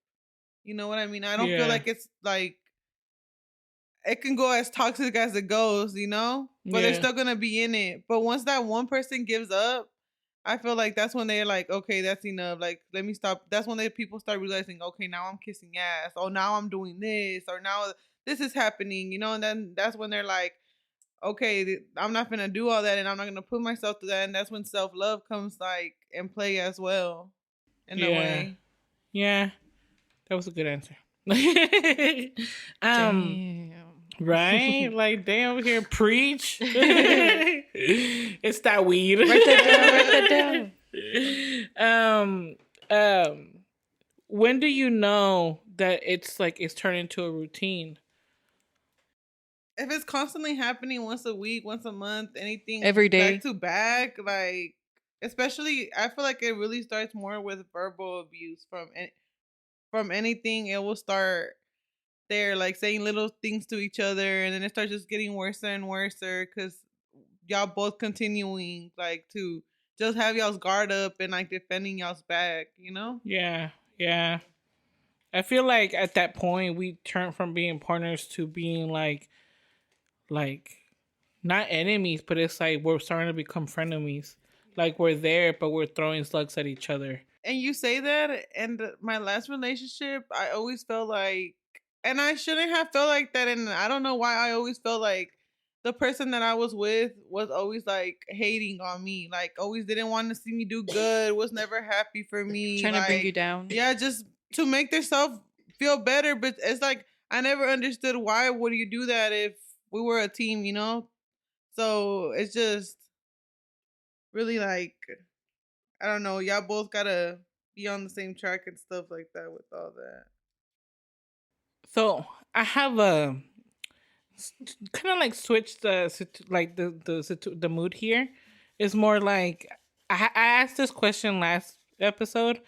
You know what I mean? I don't feel like it's like it can go as toxic as it goes, but they're still gonna be in it. But once that one person gives up, I feel like that's when they're like, okay, that's enough. Like, let me stop. That's when people start realizing, okay, now I'm kissing ass. Oh, now I'm doing this. Or now this is happening, And then that's when they're like, okay, I'm not gonna do all that, and I'm not gonna put myself through that. And that's when self love comes like in play as well, in a way. Yeah, that was a good answer. Damn. Right? Like, damn, here, preach. It's that weed. Write that down. When do you know that it's turned into a routine? If it's constantly happening once a week, once a month, anything Every day. back to back, like especially I feel like it really starts more with verbal abuse from anything. It will start there, like saying little things to each other, and then it starts just getting worse and worse because y'all both continuing like to just have y'all's guard up and like defending y'all's back, Yeah, yeah. I feel like at that point we turn from being partners to being like not enemies, but it's like we're starting to become frenemies. Like we're there, but we're throwing slugs at each other. And you say that, and my last relationship, I always felt like, and I shouldn't have felt like that, and I don't know why I always felt like the person that I was with was always like hating on me, like always didn't want to see me do good, was never happy for me, Trying like, to bring you down. Yeah, just to make themselves feel better. But it's like I never understood why would you do that if we were a team, So it's just really like I don't know. Y'all both gotta be on the same track and stuff like that with all that. So I have a kind of like switch the mood here. It's more like I asked this question last episode,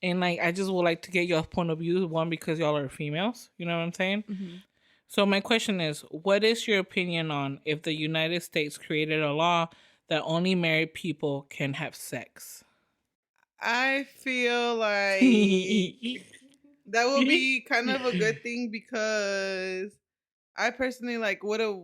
and like I just would like to get your point of view. One, because y'all are females, you know what I'm saying. Mm-hmm. So my question is, what is your opinion on if the United States created a law that only married people can have sex? I feel like that would be kind of a good thing because I personally like would have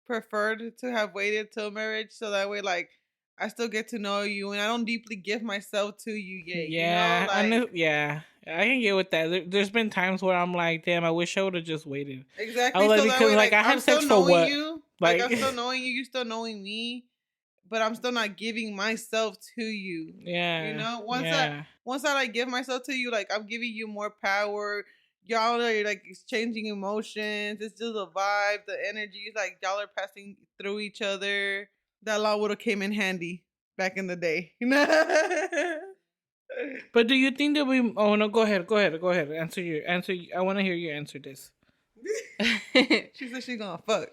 preferred to have waited till marriage, so that way, like, I still get to know you, and I don't deeply give myself to you yet. Yeah, You know, I know. like Yeah, I can get with that. There's been times where I'm like, damn, I wish I would have just waited. I exactly. was like, So that because way, like like, I I'm have still sex for knowing what? you. Like, Like, I'm still knowing you. You still knowing me, but I'm still not giving myself to you. You yeah, know, yeah. once I like give myself to you, like I'm giving you more power. Y'all are like exchanging emotions. It's just a vibe, the energy. It's like y'all are passing through each other. That law would have came in handy back in the day. But do you think that we? Oh no, go ahead. Answer your answer. I want to hear you answer this. She said she's gonna fuck.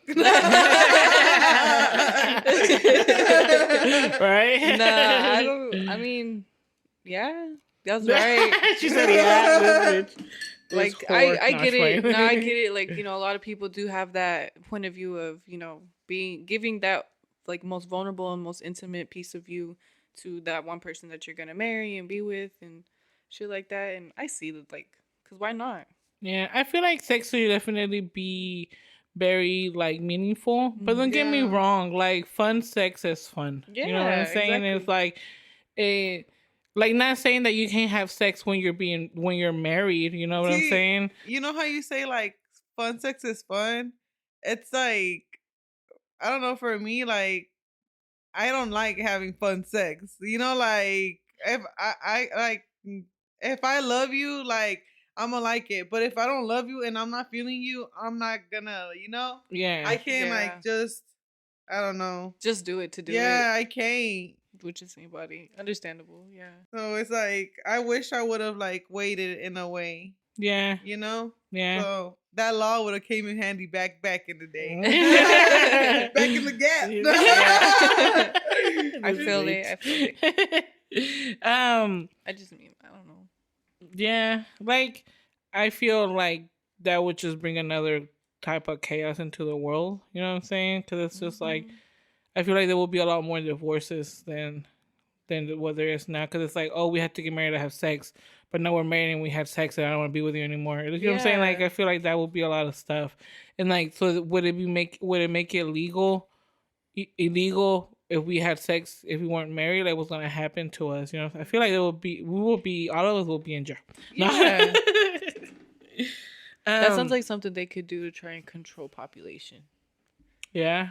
Right? Nah, I don't. I mean, yeah, that's right. She said, "Yeah." This bitch. This Like whore. I No, get it's it. fine. No, I get it. Like, a lot of people do have that point of view of, giving that like most vulnerable and most intimate piece of you to that one person that you're gonna marry and be with and shit like that. And I see that, like, cause why not? Yeah, I feel like sex will definitely be very like meaningful. But don't get me Yeah. wrong, like fun sex is fun. You know what I'm Yeah, saying? It's like it like not saying that you can't have sex when you're married, you know what I'm See, saying? you know how you say like fun sex is fun? It's like, I don't know, for me, like, I don't like having fun sex. You know, like, if I like, if I love you, like, I'm gonna like it. But if I don't love you and I'm not feeling you, I'm not gonna, Yeah. I can't Yeah. like just, I don't know. Just do it to do Yeah, I can't. it, which is anybody understandable. Yeah. So it's like, I wish I would have like waited in a way, Yeah. you know? Yeah. So that law would have came in handy back in the day. Mm. Back in the gap. I feel it. I feel it. I just mean, I don't know. Yeah, like I feel like that would just bring another type of chaos into the world. You know what I'm saying? Because it's just like I feel like there will be a lot more divorces than what there is now. Because it's like, oh, we have to get married to have sex, but now we're married and we have sex and I don't want to be with you anymore. You know what I'm saying? Like Yeah. I feel like that would be a lot of stuff. And like, so would it make it legal? Illegal if we had sex if we weren't married, like what's gonna happen to us, I feel like all of us will be in jail. Yeah. That sounds Um, like something they could do to try and control population. yeah,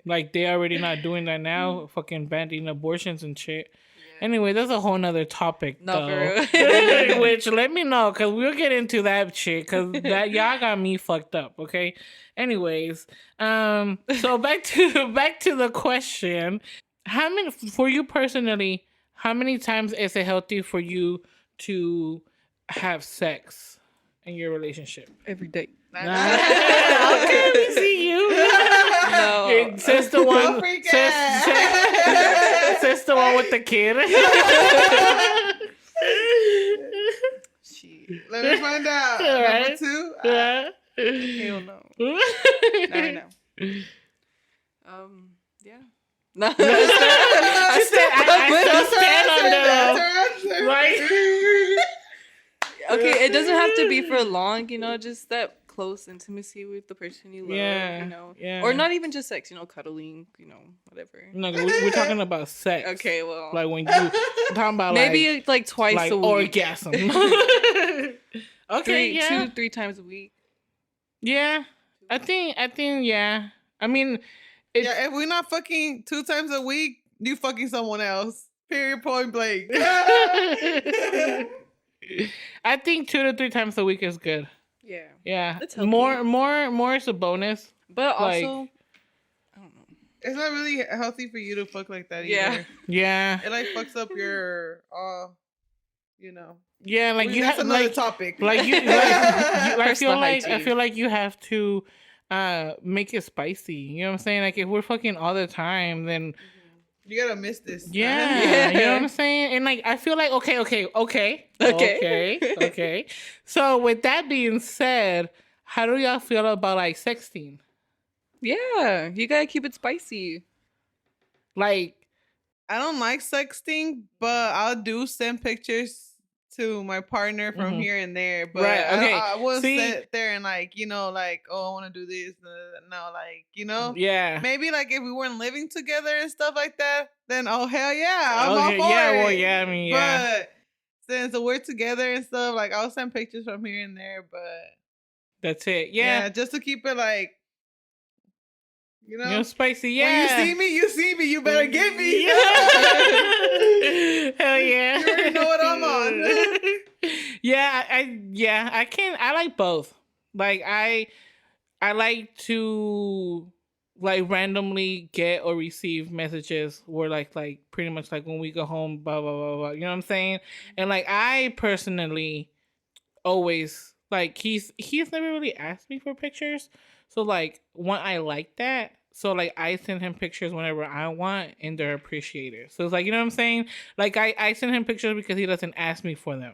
like they already not doing that now, fucking banning abortions and shit. Anyway, that's a whole nother topic. No, though. for real. Which let me know, because we'll get into that shit, because that y'all got me fucked up. Okay. Anyways, so back to the question: how many, for you personally, how many times is it healthy for you to have sex in your relationship? Every day. Okay, we see you. No. Says the one. freak Says the one with the kid. Shit. Let me find out. Right. Number 2. Yeah. Hell no. Not right now. Yeah. No. I still stand on that. Like, Okay, it doesn't have to be for long, just that close intimacy with the person you love, Yeah, yeah. Or not even just sex, cuddling, whatever. no, we're talking about sex. Okay, well. Like when you talking about Maybe like twice like a week. orgasm. Okay, yeah. 2-3 times a week. Yeah. I think yeah. I mean, Yeah, if we're not fucking 2 times a week, you fucking someone else. Period, point blank. I think 2 to 3 times a week is good. Yeah. Yeah. That's healthy. More is a bonus. But Like- also, I don't know. It's not really healthy for you to fuck like that either. Yeah. Yeah. It like fucks up your Yeah, like you that's have another like topic. like you I Personal hygiene. feel like you have to make it spicy. You know what I'm saying? Like if we're fucking all the time, then you gotta miss this. yeah, you know what I'm saying? And like I feel like okay. So with that being said, how do y'all feel about like sexting? Yeah, you gotta keep it spicy. Like I don't like sexting, but I'll do send pictures to my partner from here and there, but Right, okay. I wouldn't See- sit there and like, like, oh, I want to do this. No, like, Yeah. maybe like if we weren't living together and stuff like that, then oh hell yeah, I'm all Okay, for yeah, it. well, yeah, I mean, yeah. But since we're together and stuff, like I'll send pictures from here and there, but That's it. Yeah. just to keep it like, Spicy, when yeah. you see me, you better get me. Hell yeah. You already know what I'm on. I like both. Like I like to like randomly get or receive messages where like pretty much like when we go home, blah blah blah blah. You know what I'm saying? And like I personally always like he's never really asked me for pictures. So like I like that. So like I send him pictures whenever I want and they're appreciated. So it's like, you know what I'm saying? Like I send him pictures because he doesn't ask me for them.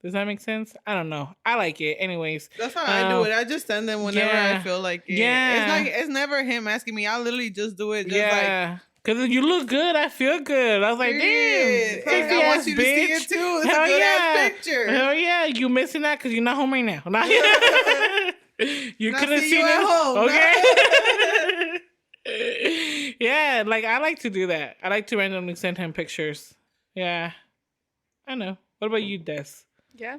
Does that make sense? I don't know. I like it. Anyways. That's how I do it. I just send them whenever I feel like it. Yeah. It's never him asking me. I literally just do it. Just Because you look good, I feel good. I was like, period. damn. I want you to see it too. It's Hell a good yeah. ass picture. Hell yeah. You missing that because you're not home right now. You Not couldn't see see you that. at home. Okay. Yeah, like I like to do that. I like to randomly send him pictures. Yeah. I know. What about you, Des? Yeah,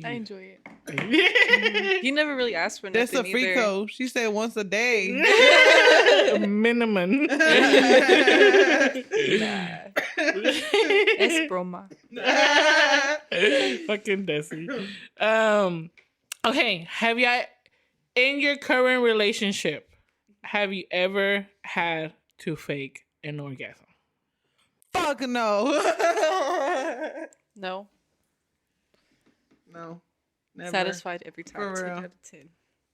I enjoy it. it. He never really asked for nothing That's a free either. code. She said once a day. Minimum. Es broma. Fucking Dessy. Okay, have you in your current relationship, have you ever had to fake an orgasm? Fuck no. No. No. Never. Satisfied every time. For 10 real. out of 10.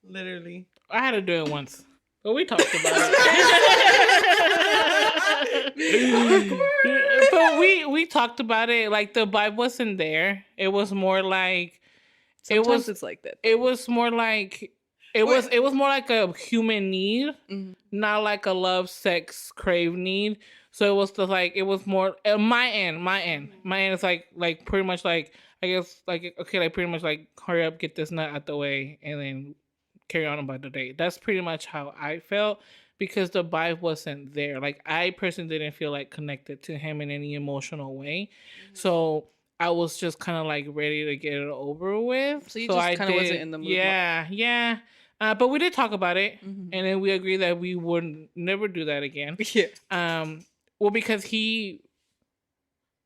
Literally. I had to do it once. But we talked about it. But we talked about it. Like the vibe wasn't there. It was more like Sometimes it's like that. It was more like it was more like a human need, not like a love, sex, crave need. So it was just like it was more my end is like pretty much like I guess like okay, like pretty much like hurry up, get this nut out the way, and then carry on about the day. That's pretty much how I felt because the vibe wasn't there. Like I personally didn't feel like connected to him in any emotional way. So I was just kind of like ready to get it over with. So you just kind of wasn't in the mood. Yeah. But we did talk about it, and then we agreed that we would never do that again. Yeah. Well, because he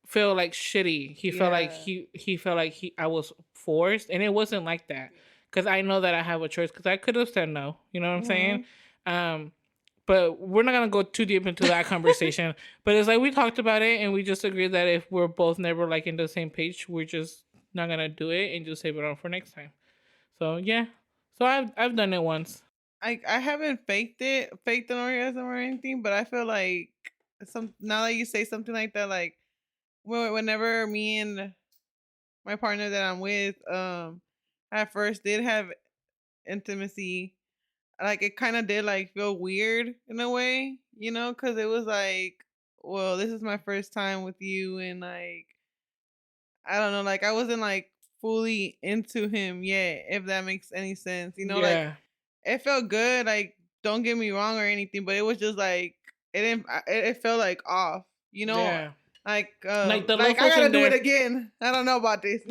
felt like shitty. He felt like he felt like I was forced, and it wasn't like that. Because I know that I have a choice. Because I could have said no. You know what I'm saying? But we're not gonna go too deep into that conversation. But it's like we talked about it, and we just agreed that if we're both never like in the same page, we're just not gonna do it and just save it on for next time. So yeah. So I've done it once. I haven't faked an orgasm or anything, but I feel like now that you say something like that, like whenever me and my partner that I'm with, at first did have intimacy, like it kind of did like feel weird in a way, because it was like, well, this is my first time with you, and like I don't know, like I wasn't like fully into him yet, if that makes any sense, like it felt good, like don't get me wrong or anything, but it was just like it felt like off, like the I gotta do it again. I don't know about this.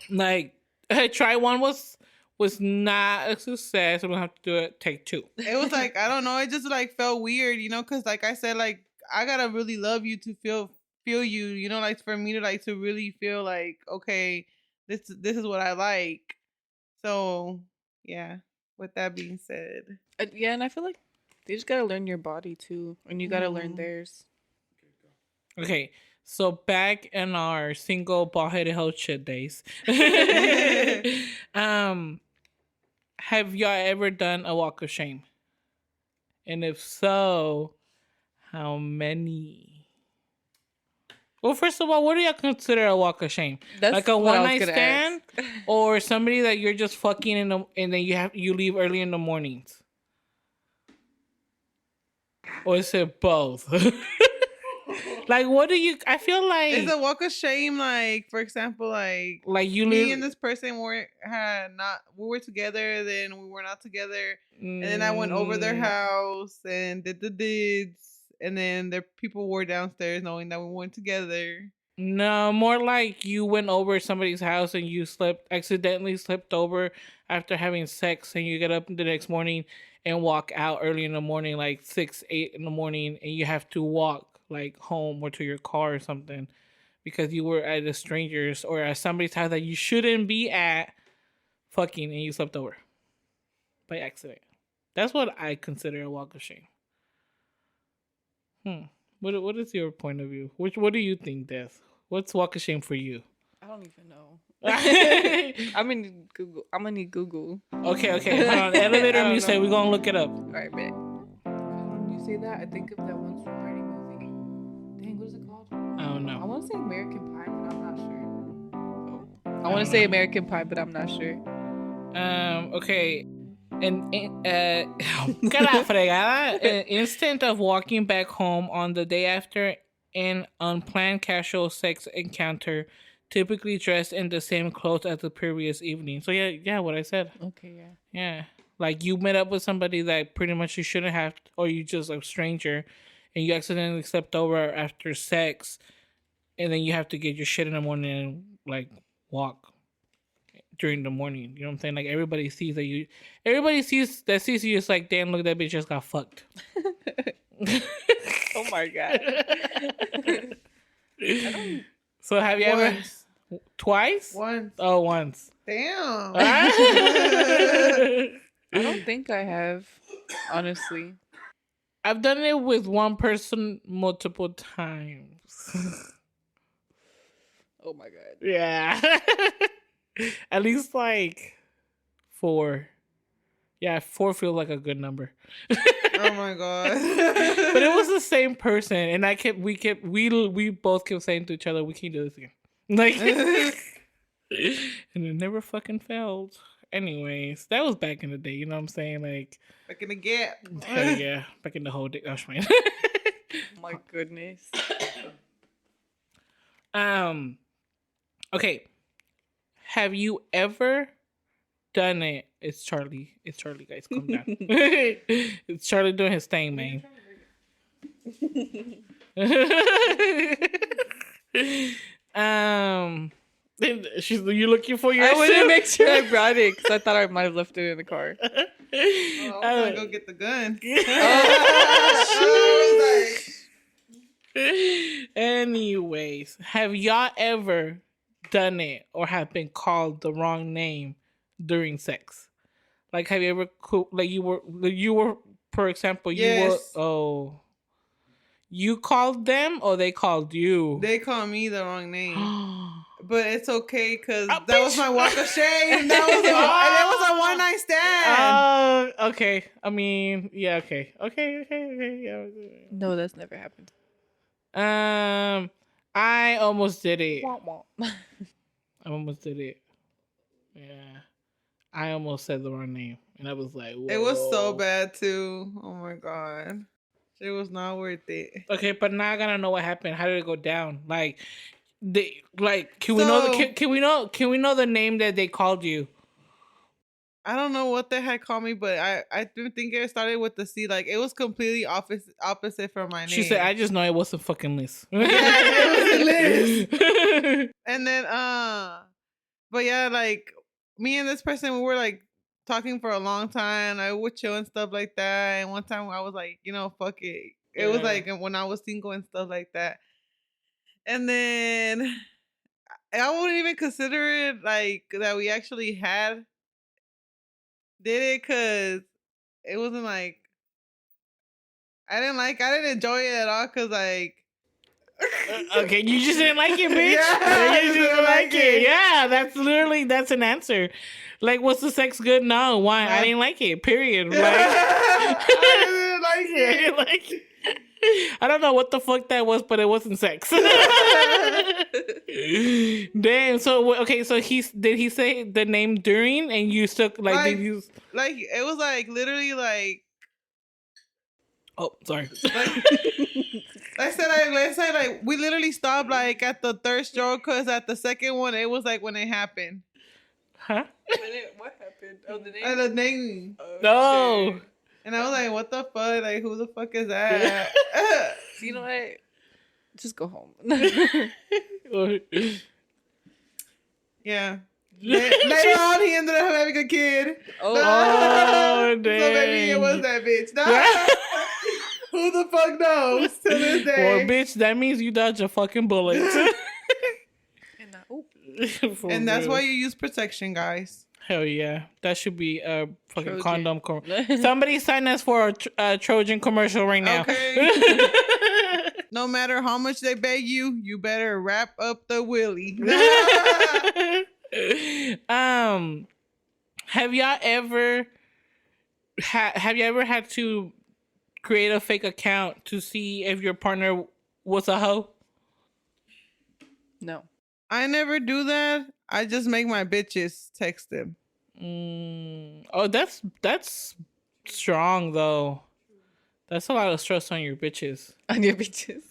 Like try one was not a success. We're gonna have to do it take two. It was like I don't know. It just like felt weird, because like I said, like I gotta really love you to feel you, like for me to like to really feel like okay, this is what I like. So yeah. With that being said, yeah, and I feel like they just gotta learn your body too, and you gotta learn theirs. Okay, so back in our single bald-headed hoe shit days, have y'all ever done a walk of shame? And if so, how many? Well, first of all, what do y'all consider a walk of shame? That's like a one-night stand, or somebody that you're just fucking and then you leave early in the mornings, or is it both? Like, what do you? I feel like It's a walk of shame. Like, for example, like you me live. and this person we were together, then we were not together, and then I went over their house and did the deeds, and then their people were downstairs knowing that we weren't together. No, more like you went over somebody's house and you accidentally slipped over after having sex, and you get up the next morning and walk out early in the morning, like 6, 8 in the morning, and you have to walk like home or to your car or something because you were at a stranger's or at somebody's house that you shouldn't be at fucking, and you slept over by accident. That's what I consider a walk of shame. What is your point of view? What do you think, Des? What's walk of shame for you? I don't even know. I'm gonna need Google. Okay. Hold on. Elevator music. We're gonna look it up. All right, bet. When you say that, I think of that one sorority movie. Dang, what is it called? I don't know. I want to say American Pie, but I'm not sure. I want to say American Pie, but I'm not sure. Okay. An instant of walking back home on the day after an unplanned casual sex encounter, typically dressed in the same clothes as the previous evening. So yeah, what I said. Okay, yeah. Like you met up with somebody that pretty much you shouldn't have, or you just a stranger, and you accidentally slept over after sex, and then you have to get your shit in the morning and like walk during the morning. You know what I'm saying? Like everybody sees you. It's like, damn, look, that bitch just got fucked. Oh my god. So have you ever twice? Once. Oh, once. Damn. I don't think I have, honestly. I've done it with one person multiple times. Oh my god. Yeah. At least like 4. Yeah, 4 feels like a good number. Oh my god. But it was the same person, and we both kept saying to each other, we can't do this again. Like, and it never fucking failed. Anyways, that was back in the day, you know what I'm saying? Like, back in the gap. Hell yeah, back in the whole day. Oh, man. Oh my goodness. Okay. Have you ever done it? It's Charlie. It's Charlie, guys. Calm down. It's Charlie doing his thing, man. You looking for your? I wanted to make sure I brought it because I thought I might have left it in the car. Oh, I'm gonna go get the gun. Anyways, have y'all ever done it or have been called the wrong name during sex? Like, have you ever you were for example, yes. You called them or they called you? They called me the wrong name. But it's okay because that was my walk of shame. That was a one night stand. Okay. I mean, yeah, okay. Yeah. No, that's never happened. I almost did it. I almost did it. Yeah. I almost said the wrong name. And I was like, whoa. It was so bad too. Oh my god. It was not worth it. Okay, but now I gotta know what happened. How did it go down? Like, can we know the name that they called you? I don't know what they had called me, but I think it started with the C. Like, it was completely opposite from my name. She said, I just know it wasn't fucking Liz. Yeah, it wasn't Liz. And then but yeah, like me and this person, we were like talking for a long time. I would chill and stuff like that. And one time I was like, fuck it. It was like when I was single and stuff like that. And then I wouldn't even consider it like that we actually did it because it wasn't like I didn't enjoy it at all because like okay, you just didn't like it, bitch. Yeah, you just didn't like it. Yeah, that's an answer. Like, was the sex good? No. Why? I didn't like it. Period. Like, I didn't like it. I don't know what the fuck that was, but it wasn't sex. Damn. So okay. So did he say the name during, and you stuck did you like it was like literally like. Oh, sorry. Let's say like we literally stopped like at the third stroke because at the second one it was like when it happened. Huh? What happened? Oh, the And the name. Oh, No. shit. And I was like, what the fuck? Like, who the fuck is that? You know what? Just go home. Yeah. Later on, he ended up having a kid. Oh, Oh, So maybe it was that bitch. Nah. Who the fuck knows to this day? Well, bitch, that means you dodged a fucking bullet. For And that's real. why you use protection, guys. Hell yeah. That should be a fucking Trojan. condom. Somebody sign us for a Trojan commercial right now. Okay. No matter how much they beg you, you better wrap up the willy. Have y'all ever had to create a fake account to see if your partner was a hoe? No. I never do that. I just make my bitches text them. Oh, that's strong though. That's a lot of stress on your bitches. On your bitches.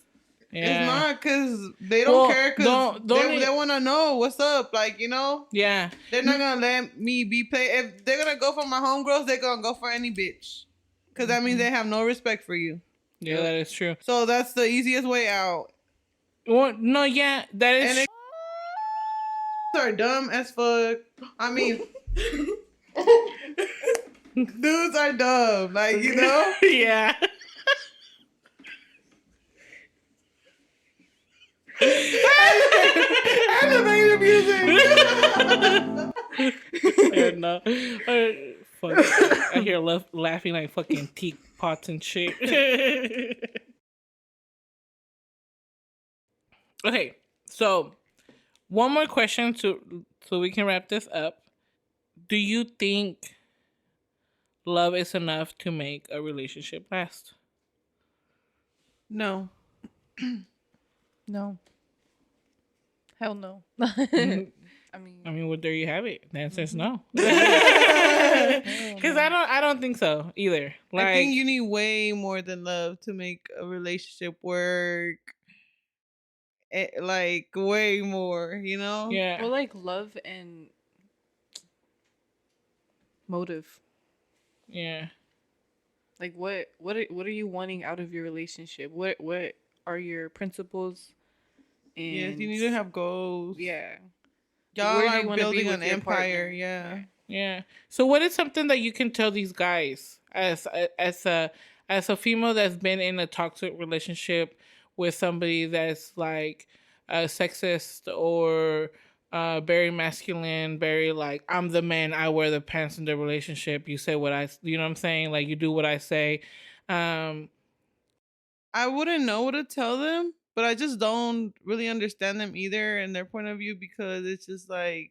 It's not because they don't care because they want to know what's up. Like, you know? Yeah. They're not going to let me be played. If they're going to go for my homegirls, they're going to go for any bitch. Because that means they have no respect for you. Yeah, that is true. So that's the easiest way out. Well, no, yeah, that is. And they are dumb as fuck. I mean, dudes are dumb. Like, you know? Yeah. Elevator music. No. Fuck. I hear laughing like fucking teapots and shit. Okay, so one more question so we can wrap this up. Do you think love is enough to make a relationship last? No. No. Hell no. I mean, well, there you have it. The answer is no. Because I don't think so either. Like, I think you need way more than love to make a relationship work. Like way more, you know? yeah. well, like love and motive. Yeah. Like what are you wanting out of your relationship? What are your principles? And Yes, you need to have goals. Yeah. Y'all Where do you are wanna be building with an your empire. partner? Yeah. Yeah. So what is something that you can tell these guys as a female that's been in a toxic relationship with somebody that's like sexist or very masculine, very like I'm the man, I wear the pants in the relationship. You say what you know what I'm saying? Like you do what I say. I wouldn't know what to tell them, but I just don't really understand them either and their point of view because it's just like,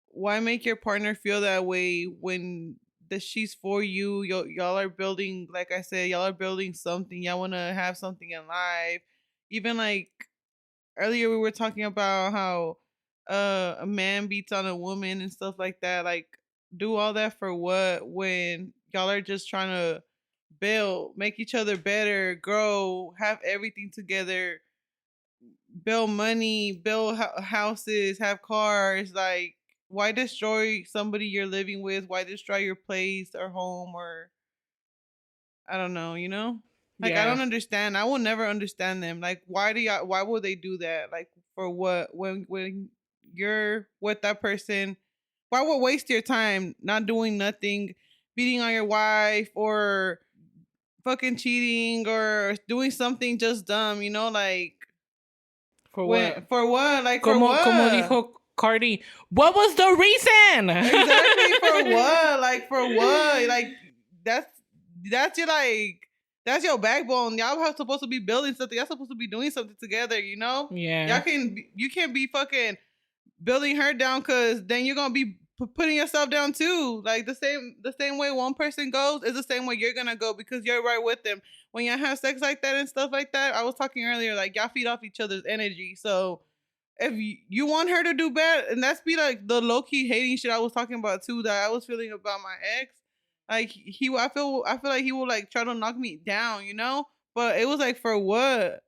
why make your partner feel that way when she's for you? Y'all are building, like I said, y'all are building something. Y'all want to have something in life. Even like earlier, we were talking about how a man beats on a woman and stuff like that. Like, do all that for what when y'all are just trying to build, make each other better, grow, have everything together, build money, build houses, have cars. Like, why destroy somebody you're living with? Why destroy your place or home or I don't know, you know? Like, I don't understand. I will never understand them. Like, why would they do that? Like, for what? When you're with that person, why would waste your time not doing nothing, beating on your wife or fucking cheating or doing something just dumb, you know? Like, for what? For what? Like, for como, what? Como dijo Cardi, what was the reason? Exactly, for what? Like, for what? Like, that's your like. That's your backbone. Y'all are supposed to be building something. Y'all supposed to be doing something together, you know? Yeah. You can't be fucking building her down because then you're gonna be putting yourself down too. Like the same way one person goes is the same way you're gonna go because you're right with them. When y'all have sex like that and stuff like that, I was talking earlier, like y'all feed off each other's energy. So if you want her to do bad, and that's be like the low key hating shit I was talking about too, that I was feeling about my ex. Like I feel like he will like try to knock me down, you know. But it was like, for what?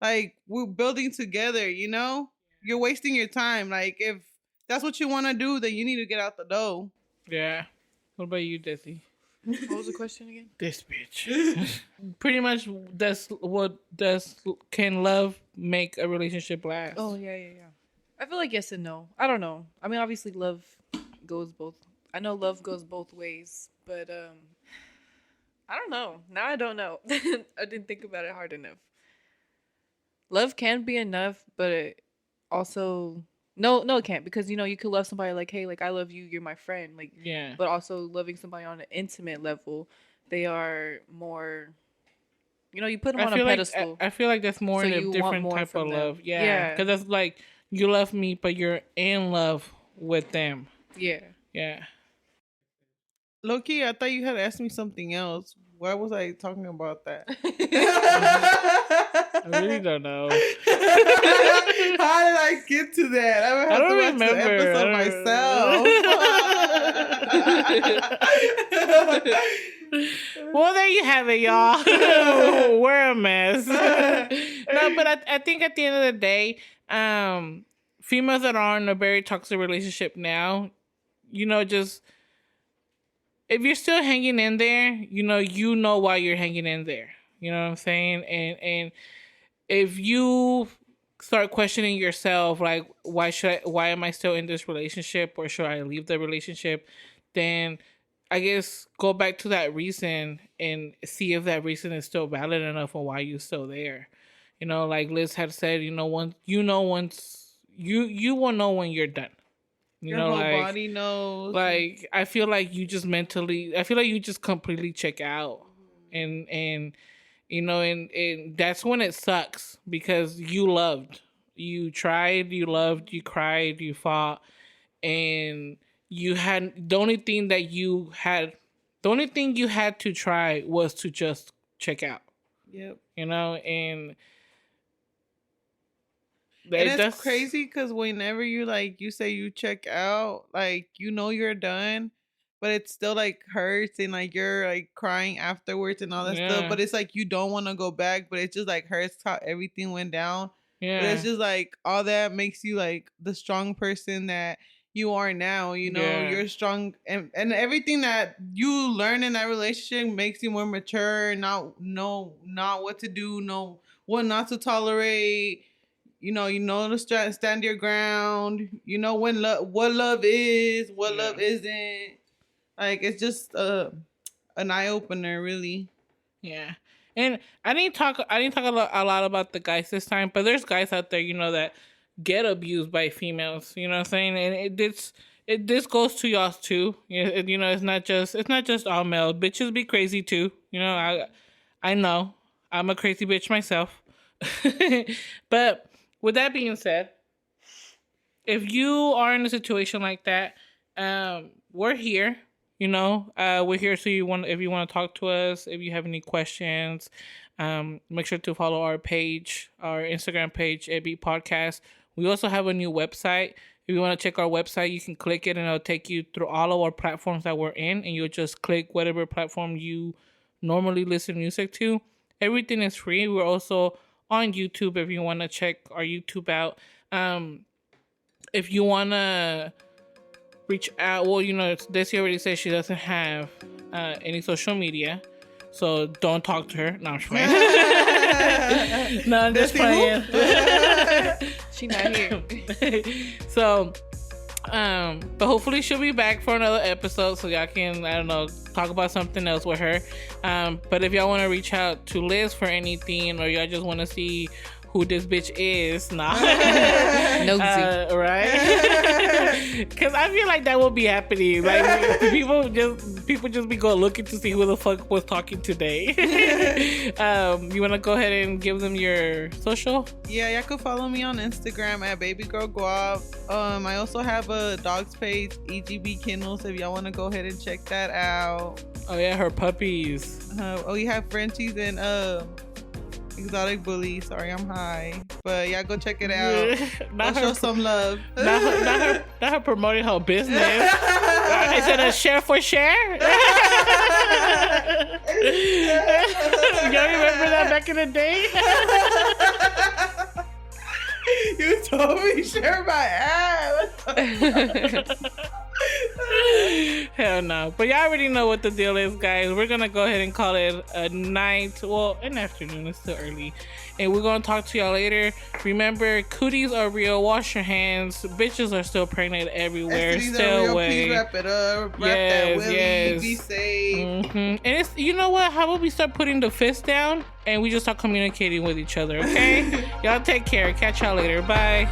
Like, we're building together, you know? You're wasting your time. Like, if that's what you want to do, then you need to get out the door. Yeah. What about you, Dessy? What was the question again? This bitch. Pretty much, can love make a relationship last? Oh, yeah. I feel like yes and no. I don't know. I mean, obviously, love goes both. I know love goes both ways, but I don't know. Now I don't know. I didn't think about it hard enough. Love can be enough, but it also no, it can't, because you could love somebody like, hey, like I love you, you're my friend, like Yeah. But also loving somebody on an intimate level, they are more. You put them on a pedestal. I feel like that's more So in a you want different more type from of them. love. Yeah. Yeah. Because that's like, you love me, but you're in love with them. Yeah. Yeah. Loki, I thought you had asked me something else. Why was I talking about that? I really don't know. How did I get to that? I would have don't to watch remember. the episode myself. Well, there you have it, y'all. We're a mess. No, but I think at the end of the day, females that are in a very toxic relationship now, just if you're still hanging in there, you know why you're hanging in there. You know what I'm saying? And if you start questioning yourself, like, why am I still in this relationship, or should I leave the relationship? Then I guess go back to that reason and see if that reason is still valid enough on why you're still there. Like Liz had said, once you will know when you're done. Your whole body knows. Like, I feel like you just completely check out, and that's when it sucks, because you tried, you loved, you cried, you fought, and the only thing you had to try was to just check out. Yep. And it's crazy, because whenever you say you check out, like, you're done, but it still like hurts, and like you're like crying afterwards and all that stuff. But it's like you don't want to go back, but it just like hurts how everything went down. Yeah. But it's just like all that makes you like the strong person that you are now. You're strong, and everything that you learn in that relationship makes you more mature. Not what to do, know what not to tolerate. You know to stand your ground. You know what love is, what love isn't. Like, it's just an eye opener, really. Yeah. And I didn't talk a lot about the guys this time, but there's guys out there, that get abused by females. You know what I'm saying? And this goes to y'all too. It's not just all male. Bitches be crazy too. I know. I'm a crazy bitch myself. But with that being said, if you are in a situation like that, we're here. We're here. So if you want to talk to us, if you have any questions, make sure to follow our page, our Instagram page, AB Podcast. We also have a new website. If you want to check our website, you can click it and it'll take you through all of our platforms that we're in, and you'll just click whatever platform you normally listen to music to. Everything is free. We're also on YouTube if you want to check our YouTube out. If you want to reach out, well, Dessy already said she doesn't have any social media, so don't talk to her. No, I'm just playing. No, I'm just playing. She not here. So, but hopefully she'll be back for another episode, so y'all can, I don't know, talk about something else with her. But if y'all want to reach out to Liz for anything, or y'all just want to see who this bitch is, nosy, right? Because I feel like that will be happening. Like, people just be going looking to see who the fuck was talking today. You want to go ahead and give them your social? Yeah, y'all can follow me on Instagram at babygirlguap. I also have a dog's page, EGB Kennels, if y'all want to go ahead and check that out. Oh yeah, her puppies. We have Frenchies and Exotic Bully. Sorry, I'm high. But yeah, go check it out. Show some love. Not her promoting her business. Is it a share for share? Y'all remember that back in the day? You told me share my ass. Hell no. But y'all already know what the deal is, guys. We're gonna go ahead and call it a night. Well, an afternoon. It's still early. And we're gonna talk to y'all later. Remember, cooties are real. Wash your hands. Bitches are still pregnant everywhere. STDs Stay are real. away. Please wrap it up. Wrap Yes, that willy. yes. Be safe. And it's, you know what? How about we start putting the fist down and we just start communicating with each other, okay? Y'all take care. Catch y'all later. Bye.